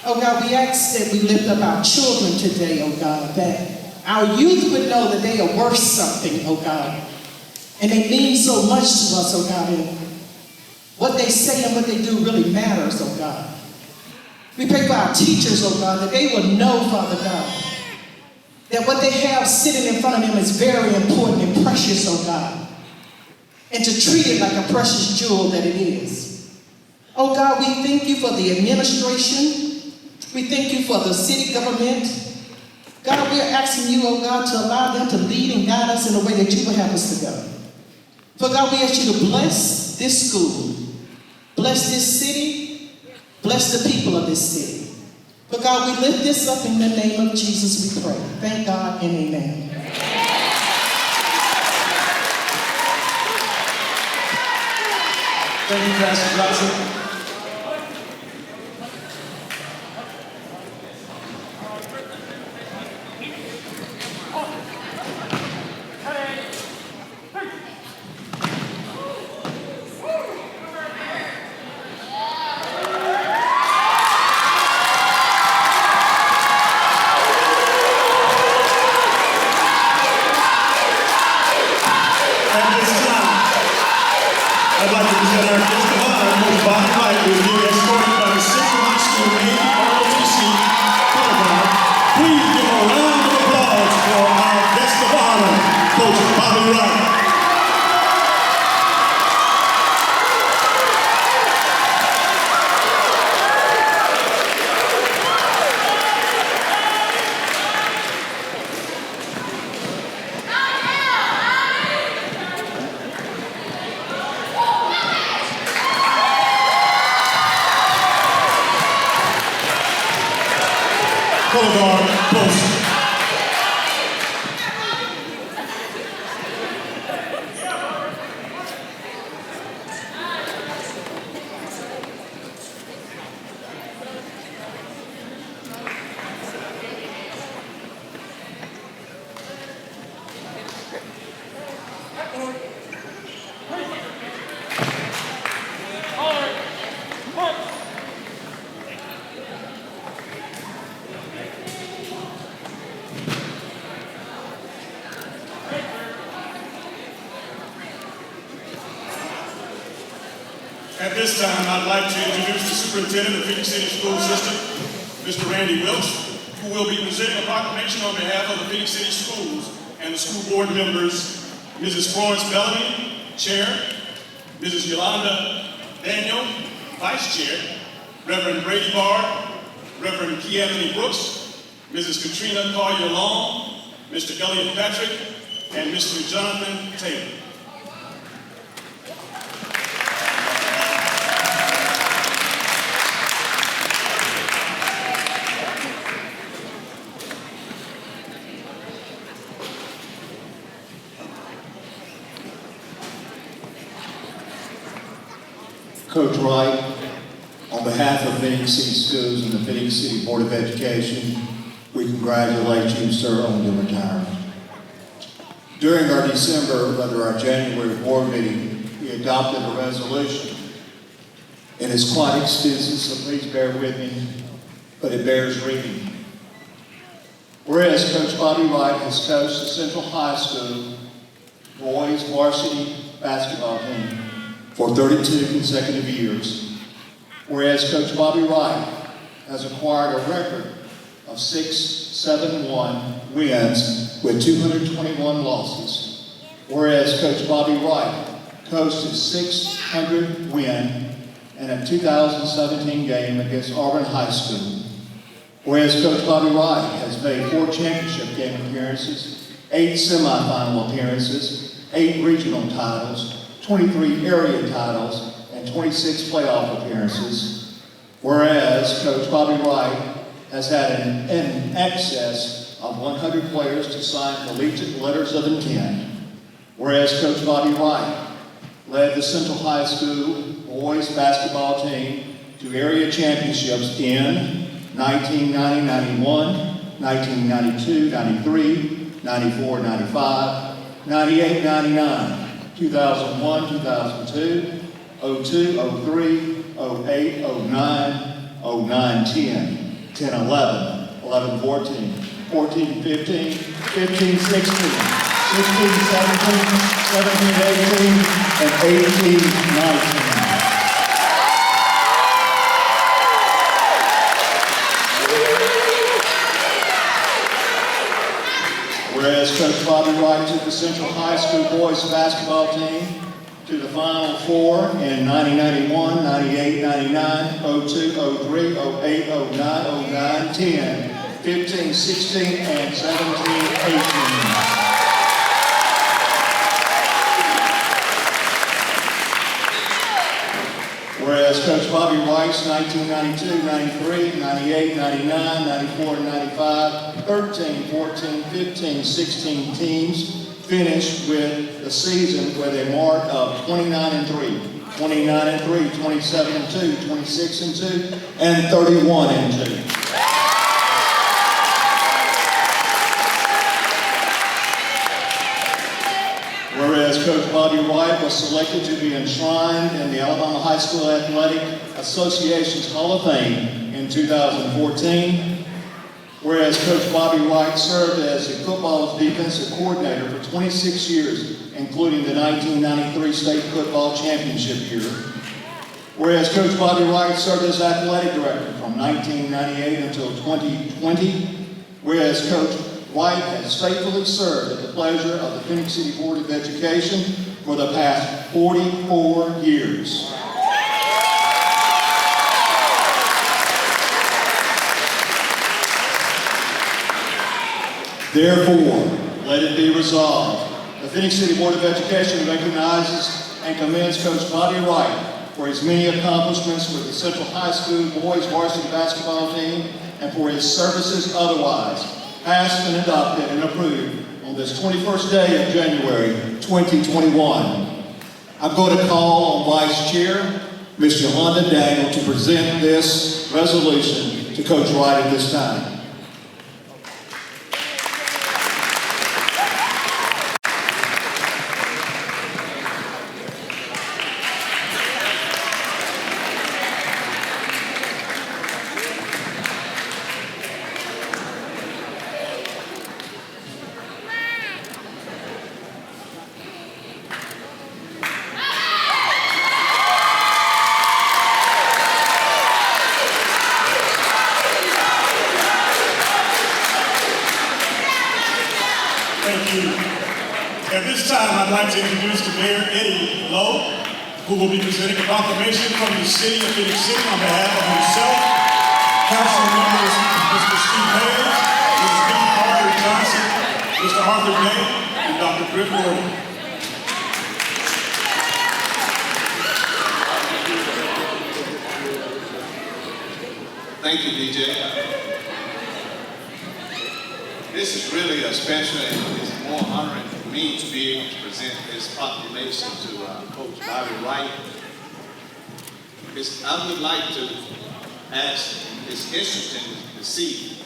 Oh God, we ask that we lift up our children today, oh God, that our youth would know that they are worth something, oh God. And they mean so much to us, oh God, and what they say and what they do really matters, oh God. We pray for our teachers, oh God, that they will know, Father God, that what they have sitting in front of them is very important and precious, oh God, and to treat it like a precious jewel that it is. Oh God, we thank you for the administration. We thank you for the city government. God, we are asking you, oh God, to allow them to lead and guide us in the way that you would have us to go. For God, we ask you to bless this school, bless this city, bless the people of this city. For God, we lift this up in the name of Jesus, we pray. Thank God and amen. Thank you, Pastor Johnson. At this time, I'd like to introduce the superintendent of Phoenix City School System, Mr. Randy Wilkes, who will be presenting a proclamation on behalf of the Phoenix City Schools and the school board members, Mrs. Florence Bellamy, Chair, Mrs. Yolanda Daniel, Vice Chair, Reverend Brady Bard, Reverend Key Anthony Brooks, Mrs. Katrina Collier-Long, Mr. Elliot Patrick, and Mr. Jonathan Taylor. Coach Wright, on behalf of Phoenix City Schools and the Phoenix City Board of Education, we congratulate you, sir, on your retirement. During our our January board meeting, we adopted a resolution. It is quite extensive, so please bear with me, but it bears reading. Whereas Coach Bobby Wright has coached the Central High School boys varsity basketball team for 32 consecutive years. Whereas Coach Bobby Wright has acquired a record of 6-7-1 wins with 221 losses. Whereas Coach Bobby Wright coached a 600 win in a 2017 game against Auburn High School. Whereas Coach Bobby Wright has made 4 championship game appearances, 8 semifinal appearances, 8 regional titles, 23 area titles, and 26 playoff appearances. Whereas Coach Bobby Wright has had in excess of 100 players to sign collegiate letters of intent. Whereas Coach Bobby Wright led the Central High School boys basketball team to area championships in 1990-91, 1992-93, 94-95, 98-99, 2001-2002, 02-03, 08-09, 09-10, 10-11, 11-14, 14-15, 15-16, 16-17, 17-18, and 18-19. Whereas Coach Bobby Wright took the Central High School boys basketball team to the Final Four in 90-91, 98-99, 02-03, 08-09, 09-10, 15-16, and 17-18. Whereas Coach Bobby Wright's 1992, 93, 98, 99, 94, 95, 13, 14, 15, 16 teams finished with the season with a mark of 29-3, 29-3, 27-2, 26-2, and 31-2. Whereas Coach Bobby Wright was selected to be enshrined in the Alabama High School Athletic Association's Hall of Fame in 2014. Whereas Coach Bobby Wright served as the football defensive coordinator for 26 years, including the 1993 state football championship year. Whereas Coach Bobby Wright served as athletic director from 1998 until 2020. Whereas Coach Wright has faithfully served at the pleasure of the Phoenix City Board of Education for the past 44 years. Therefore, let it be resolved, the Phoenix City Board of Education recognizes and commends Coach Bobby Wright for his many accomplishments with the Central High School boys varsity basketball team and for his services otherwise, passed and adopted and approved on this 21st day of January 2021. I'm going to call on Vice Chair, Ms. Yolanda Daniel, to present this resolution to Coach Wright at this time. At this time, I'd like to introduce the Mayor, Eddie Lowe, who will be presenting a proclamation from the City of Phoenix City on behalf of himself, Council members Mr. Steve Hayes, Mr. Steve Carter Johnson, Mr. Arthur Day, and Dr. Griff Gordon. Thank you, DJ. This is really a special and it's more honoring for me to be able to present this proclamation to Coach Bobby Wright. I would like to ask, it's interesting to see,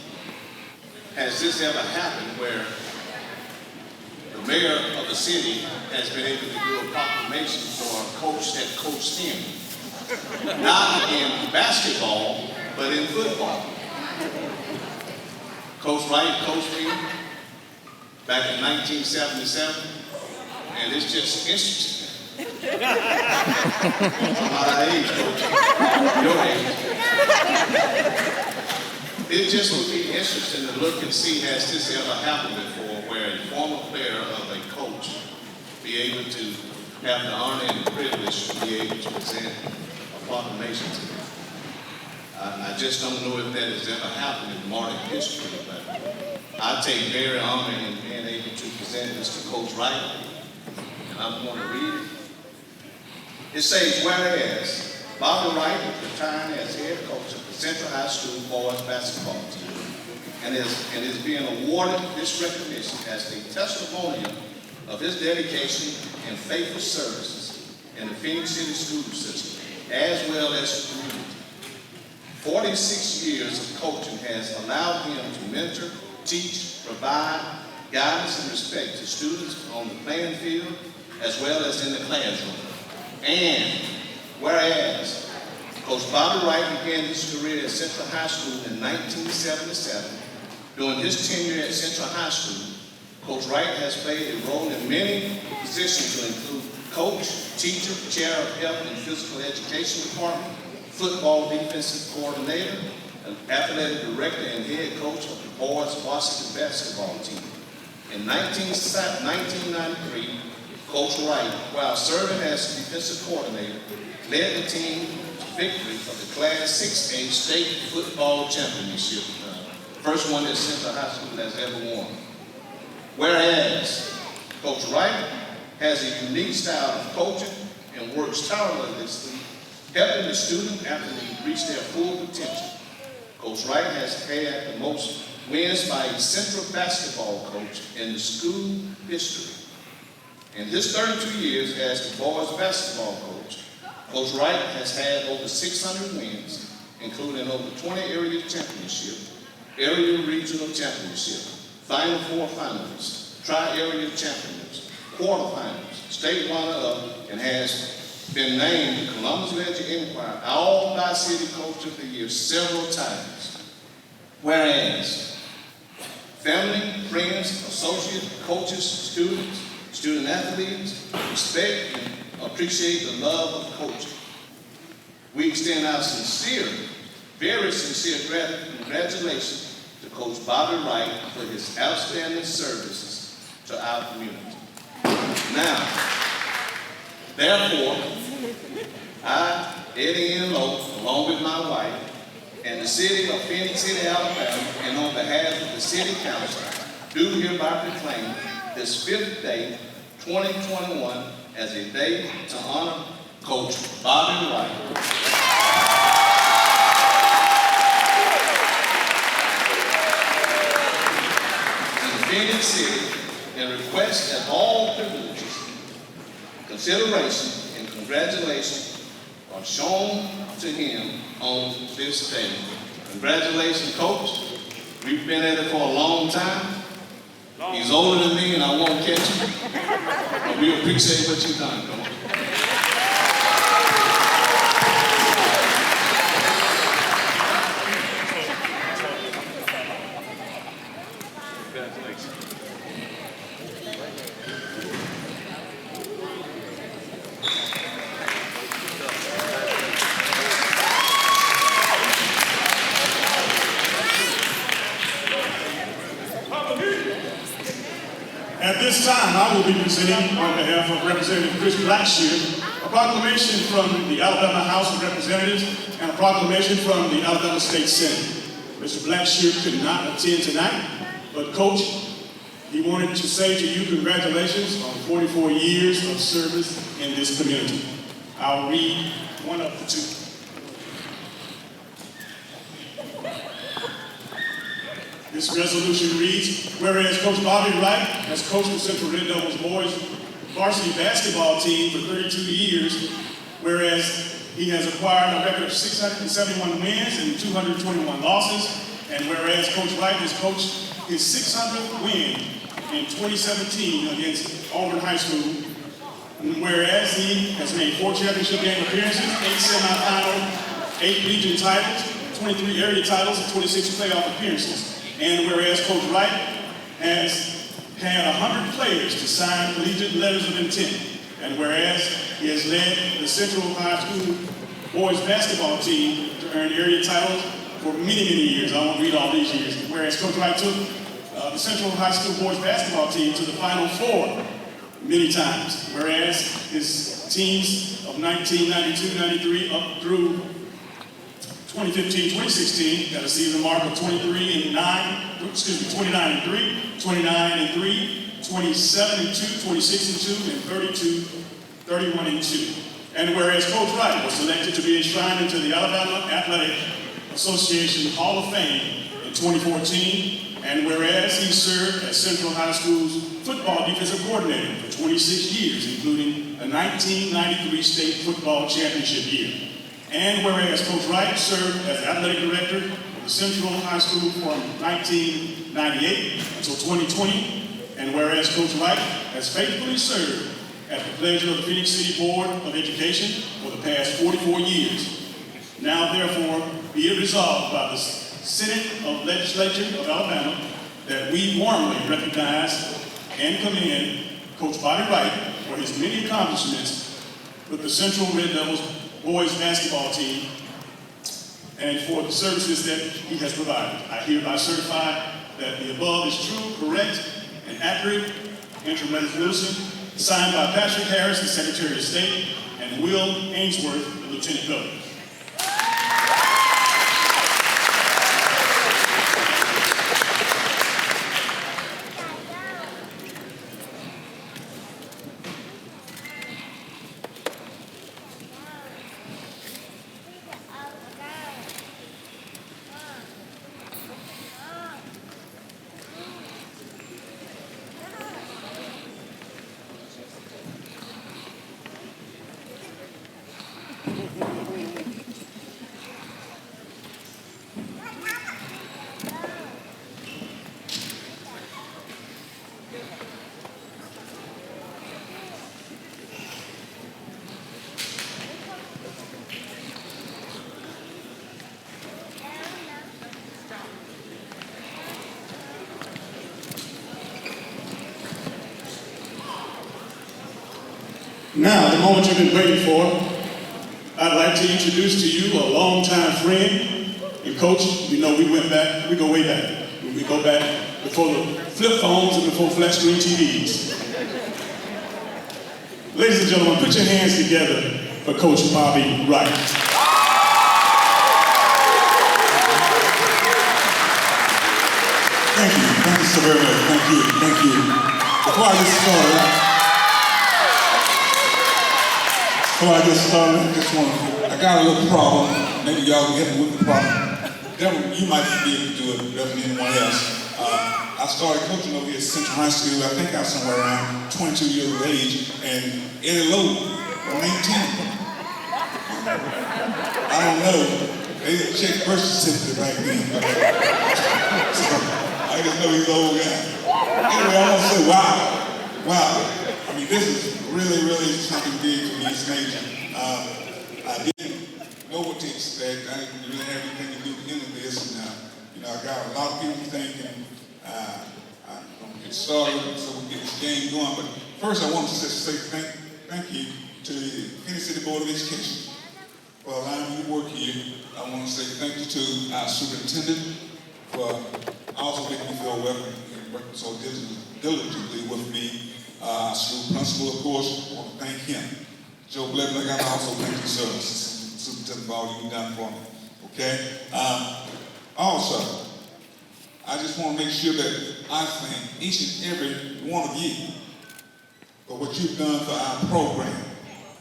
has this ever happened where the mayor of the city has been able to do a proclamation for a coach that coached him? Not in basketball, but in football. Coach Wright coached me back in 1977, and it's just interesting. I'm my age, Coach. Your age. It just would be interesting to look and see, has this ever happened before, where a former player of a coach be able to have the honor and the privilege to be able to present a proclamation to them. I just don't know if that has ever happened in modern history, but I take very honor in being able to present this to Coach Wright, and I'm going to read it. It says, whereas Bobby Wright is retiring as head coach of the Central High School boys basketball team and is being awarded this recognition as the testimonial of his dedication and faithful services in the Phoenix City school system, as well as the community. 46 years of coaching has allowed him to mentor, teach, provide guidance and respect to students on the playing field as well as in the classroom. And whereas Coach Bobby Wright began his career at Central High School in 1977, during his tenure at Central High School, Coach Wright has played a role in many positions to include coach, teacher, chair of health and physical education department, football defensive coordinator, an athletic director and head coach of the boys varsity basketball team. In 1993, Coach Wright, while serving as defensive coordinator, led the team to victory of the Class 6A state football championship, first one that Central High School has ever won. Whereas Coach Wright has a unique style of coaching and works tirelessly, helping the student after they reach their full potential. Coach Wright has had the most wins by a central basketball coach in the school history. In his 32 years as the boys basketball coach, Coach Wright has had over 600 wins, including over 20 area championships, area regional championship, Final Four finalists, tri-area champions, quarterfinals, state runner-up, and has been named the Columbus Ledger Enquirer All Bi-City Coach of the Year several times. Whereas family, friends, associates, coaches, students, student athletes respect and appreciate the love of coaching. We extend our sincere, very sincere congratulations to Coach Bobby Wright for his outstanding services to our community. Now, therefore, I, Eddie N. Lowe, along with my wife, and the city of Phoenix City, Alabama, and on behalf of the City Council, do hereby proclaim this 5th day, 2021, as a day to honor Coach Bobby Wright. In Phoenix City, and request that all privileges, consideration, and congratulations are shown to him on this day. Congratulations, Coach. We've been at it for a long time. He's older than me and I won't catch him. But we appreciate what you've done, Coach. Congratulations. At this time, I will be presenting, on behalf of Representative Chris Blackshear, a proclamation from the Alabama House of Representatives and a proclamation from the Alabama State Senate. Mr. Blackshear could not attend tonight, but Coach, he wanted to say to you congratulations on 44 years of service in this community. I'll read one of the two. This resolution reads, whereas Coach Bobby Wright has coached the Central Red Devils boys varsity basketball team for 32 years, whereas he has acquired a record of 671 wins and 221 losses. And whereas Coach Wright has coached his 600th win in 2017 against Auburn High School, and whereas he has made 4 championship game appearances, 8 semifinal, 8 region titles, 23 area titles, and 26 playoff appearances. And whereas Coach Wright has had 100 players to sign collegiate letters of intent, and whereas he has led the Central High School boys basketball team to earn area titles for many, many years. I won't read all these years. Whereas Coach Wright took the Central High School boys basketball team to the Final Four many times. Whereas his teams of 1992-93 up through 2015-2016 got a season mark of 29-3, 29-3, 27-2, 26-2, and 31-2. And whereas Coach Wright was selected to be enshrined into the Alabama Athletic Association Hall of Fame in 2014, and whereas he served as Central High School's football defensive coordinator for 26 years, including the 1993 state football championship year. And whereas Coach Wright served as athletic director of the Central High School from 1998 until 2020, and whereas Coach Wright has faithfully served at the pleasure of the Phoenix City Board of Education for the past 44 years. Now, therefore, be it resolved by the Senate of Legislature of Alabama that we warmly recognize and commend Coach Bobby Wright for his many accomplishments with the Central Red Devils boys basketball team and for the services that he has provided. I hereby certify that the above is true, correct, and accurate. Interim resolution signed by Patrick Harris, the Secretary of State, and Will Ainsworth, the Lieutenant Governor. Now, the moment you've been waiting for, I'd like to introduce to you a longtime friend and coach. You know, we go way back. We go back before the flip phones and before flat screen TVs. Ladies and gentlemen, put your hands together for Coach Bobby Wright. Thank you so very much. Thank you. Before I get started, I got a little problem. Maybe y'all can help me with the problem. Devil, you might be able to do it better than anyone else. I started coaching over here at Central High School. I think I was somewhere around 22 years of age, and Eddie Lowe was 19. I don't know. They didn't check birth certificate back then. So, I just know he's an old guy. Anyway, I want to say, wow. I mean, this is really something big for me. It's major. I didn't know what to expect. I didn't really have anything to do with any of this. And, I got a lot of people thinking I'm going to get started so we can get this game going. But first, I want to just say thank you to the Phoenix City Board of Education for allowing me to work here. I want to say thank you to our superintendent for also making me feel welcome and working so diligently with me. Our school principal, of course, I want to thank him. Joe Blednick, I also thank you, sir, superintendent, for all you've done for me. Okay? Also, I just want to make sure that I thank each and every one of you for what you've done for our program.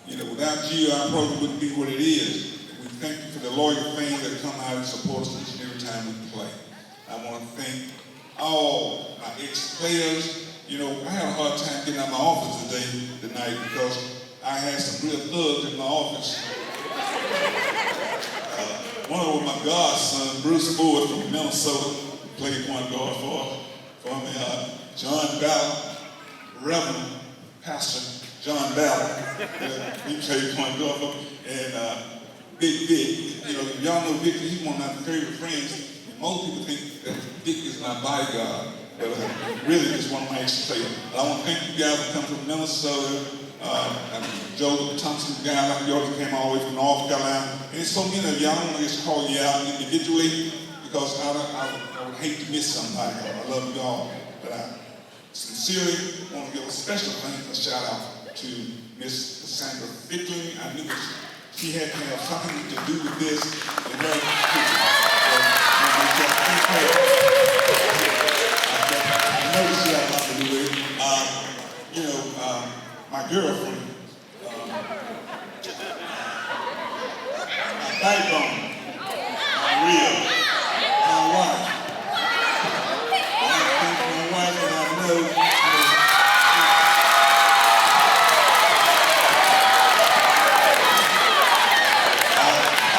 Without you, our program wouldn't be what it is. We thank you for the loyal fans that come out and support us each and every time we play. I want to thank all my ex-players. I had a hard time getting out of my office tonight because I had some real thugs in my office. One of them was my godson, Bruce Ford from Minnesota, played point guard for me. John Ballard, Reverend Pastor John Ballard, he played point guard for me. And Big Dick, you know, y'all know Dick, he's one of my favorite friends. Most people think that Dick is my bodyguard, but really just one of my ex-players. I want to thank you guys for coming from Minnesota. Joe Thompson, guy like yours, came all the way from North Carolina. And so many of y'all, I don't want to just call you out individually because I would hate to miss somebody. I love you all. But I sincerely want to give a special thanks, a shout out to Miss Cassandra Fickling. I knew that she had to have something to do with this. And very I know she had a lot to do with it. You know, my girlfriend, my backbone, my real, my wife. I thank my wife, and I know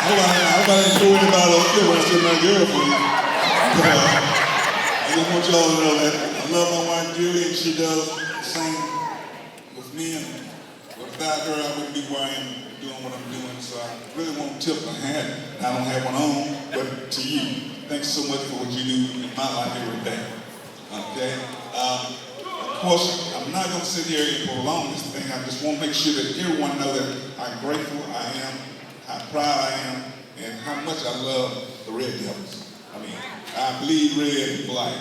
I hope I didn't throw anybody off there when I said my girlfriend. I just want y'all to know that I love my wife Julie, and she does the same with me, and without her, I wouldn't be where I am doing what I'm doing. So I really want to tip my hat. I don't have one on, but to you, thanks so much for what you do in my life every day. Okay? Of course, I'm not going to sit here and prolong this thing. I just want to make sure that everyone knows that how grateful I am, how proud I am, and how much I love the Red Devils. I mean, I bleed red and black.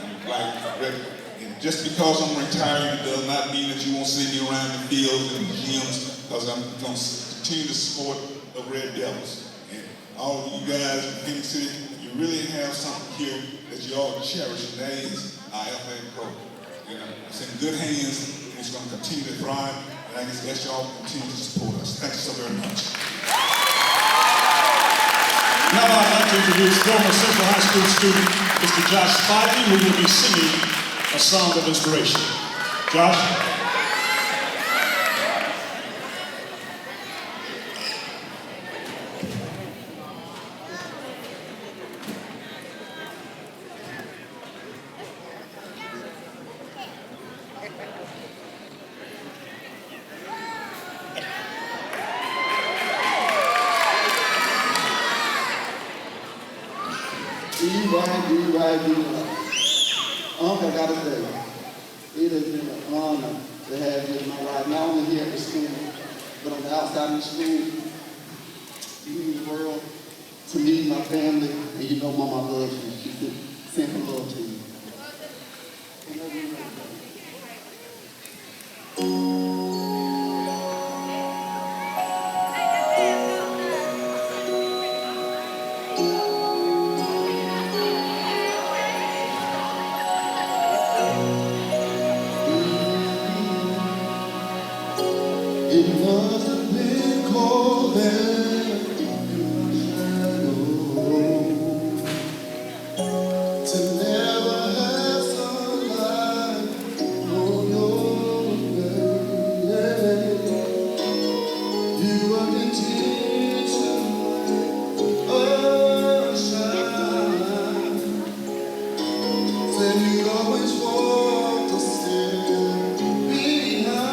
I'm black, red. And just because I'm retired, it does not mean that you won't see me around the fields and the gyms, because I'm going to continue to support the Red Devils. And all of you guys in Phoenix City, you really have something here that you all cherish, and that is our FA program. You know, it's in good hands, and it's going to continue to thrive, and I just ask y'all to continue to support us. Thank you so very much. Now I'd like to introduce former Central High School student, Mr. Josh Spivey, who will be singing a song of inspiration. Josh? Uncle, I gotta say, it has been an honor to have you in my life, not only here at the school, but on the outside of the school, to meet the world, to meet my family, and you know Mama loves you. She said, send her love to you. It must have been cold there to never have sunlight on your face. You were content to shine. Said you'd always walk the stairs behind.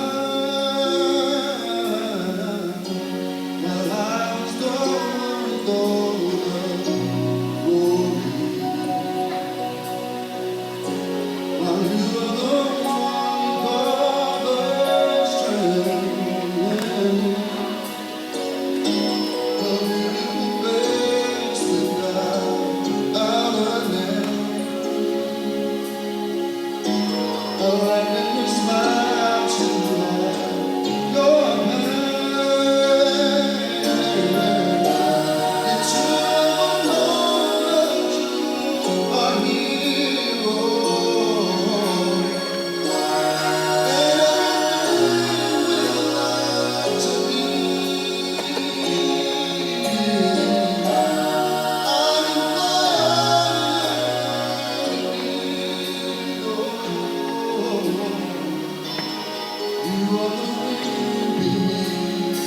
You are the wind beneath,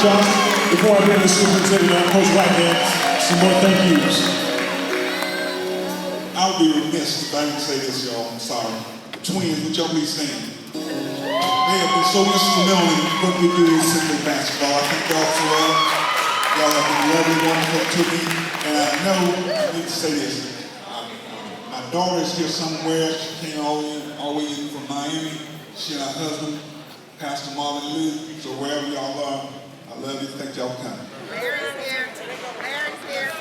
Johnson. Before I bring the superintendent on, Coach White has some more thank yous. I would be remiss if I didn't say this, y'all. I'm sorry. The Twins, would y'all please stand? They have been so instrumental in what we do in Simply Basketball. I thank y'all so well. Y'all have been lovely, wonderful to me. And I know, I need to say this. My daughter is here somewhere. She came all the way in from Miami. She and her husband, Pastor Marvin Lee. So wherever y'all are, I love you. Thank y'all for coming. Larry's here. Larry's here.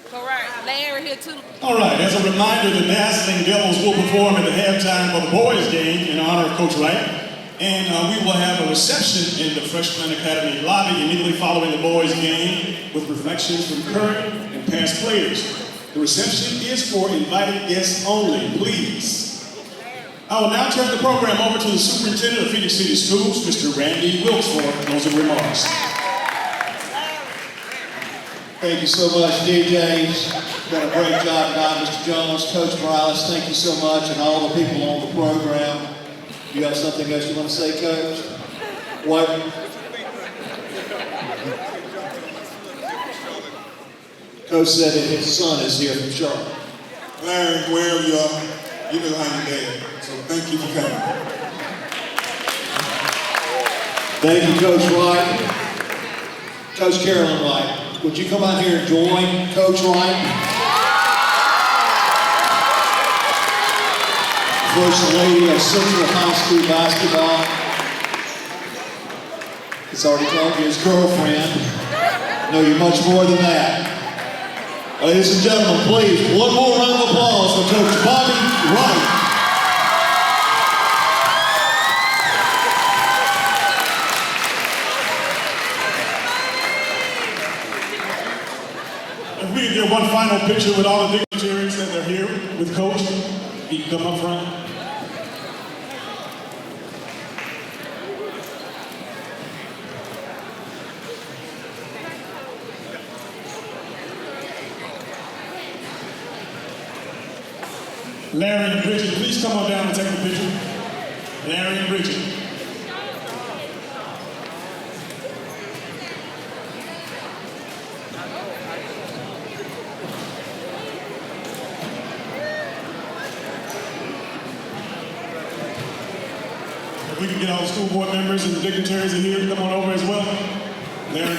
Correct. Larry here too. All right, as a reminder, the Dazzling Devils will perform at the halftime of the boys' game in honor of Coach Wright. And we will have a reception in the Freshman Academy lobby immediately following the boys' game with reflections from current and past players. The reception is for invited guests only, please. I will now turn the program over to the superintendent of Phoenix City Schools, Mr. Randy Wilkes, for closing remarks. Thank you so much, DJs. Done a great job tonight, Mr. Jones, Coach Morales. Thank you so much, and all the people on the program. You got something else you want to say, Coach? What? Coach said that his son is here from Charlotte. Larry, wherever you are, you know how you're there. So thank you for coming. Thank you, Coach Wright. Coach Carolyn Wright. Would you come out here and join Coach Wright? First Lady of Central High School Basketball. It's already called you his girlfriend. No, you're much more than that. Ladies and gentlemen, please, one more round of applause for Coach Bobby Wright. If we can get one final picture with all the dignitaries that are here with Coach, he can come up front. Larry and Bridget, please come on down and take a picture. Larry and Bridget. If we can get all the school board members and the dignitaries in here to come on over as well. Larry.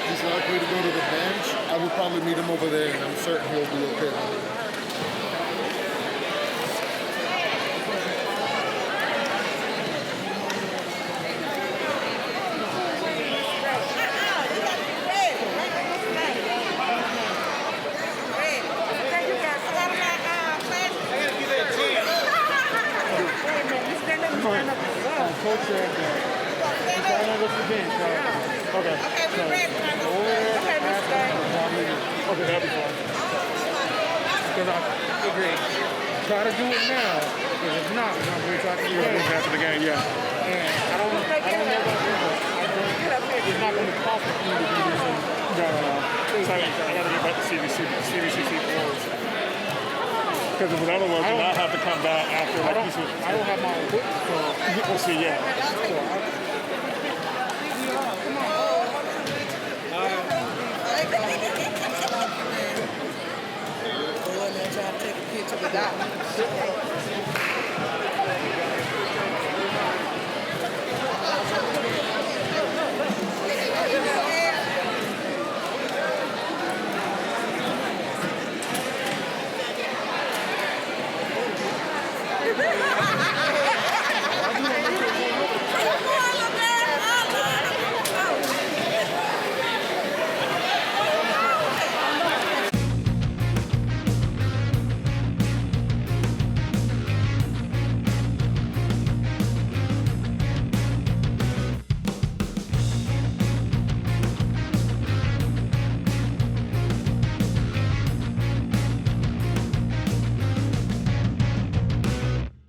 He's likely to go to the bench. I would probably meet him over there, and I'm certain he'll be okay. Okay, that'll be fine. Because I agree. Try to do it now, because if not, we're going to reach out to the game. After the game, yeah. And I don't know about this, but I think it's not going to cost me to do this. No. So I got to get back to CVCC floors. Because otherwise, I have to come back after. I don't have my own equipment, so we'll see, yeah. So Trying to take a picture with that.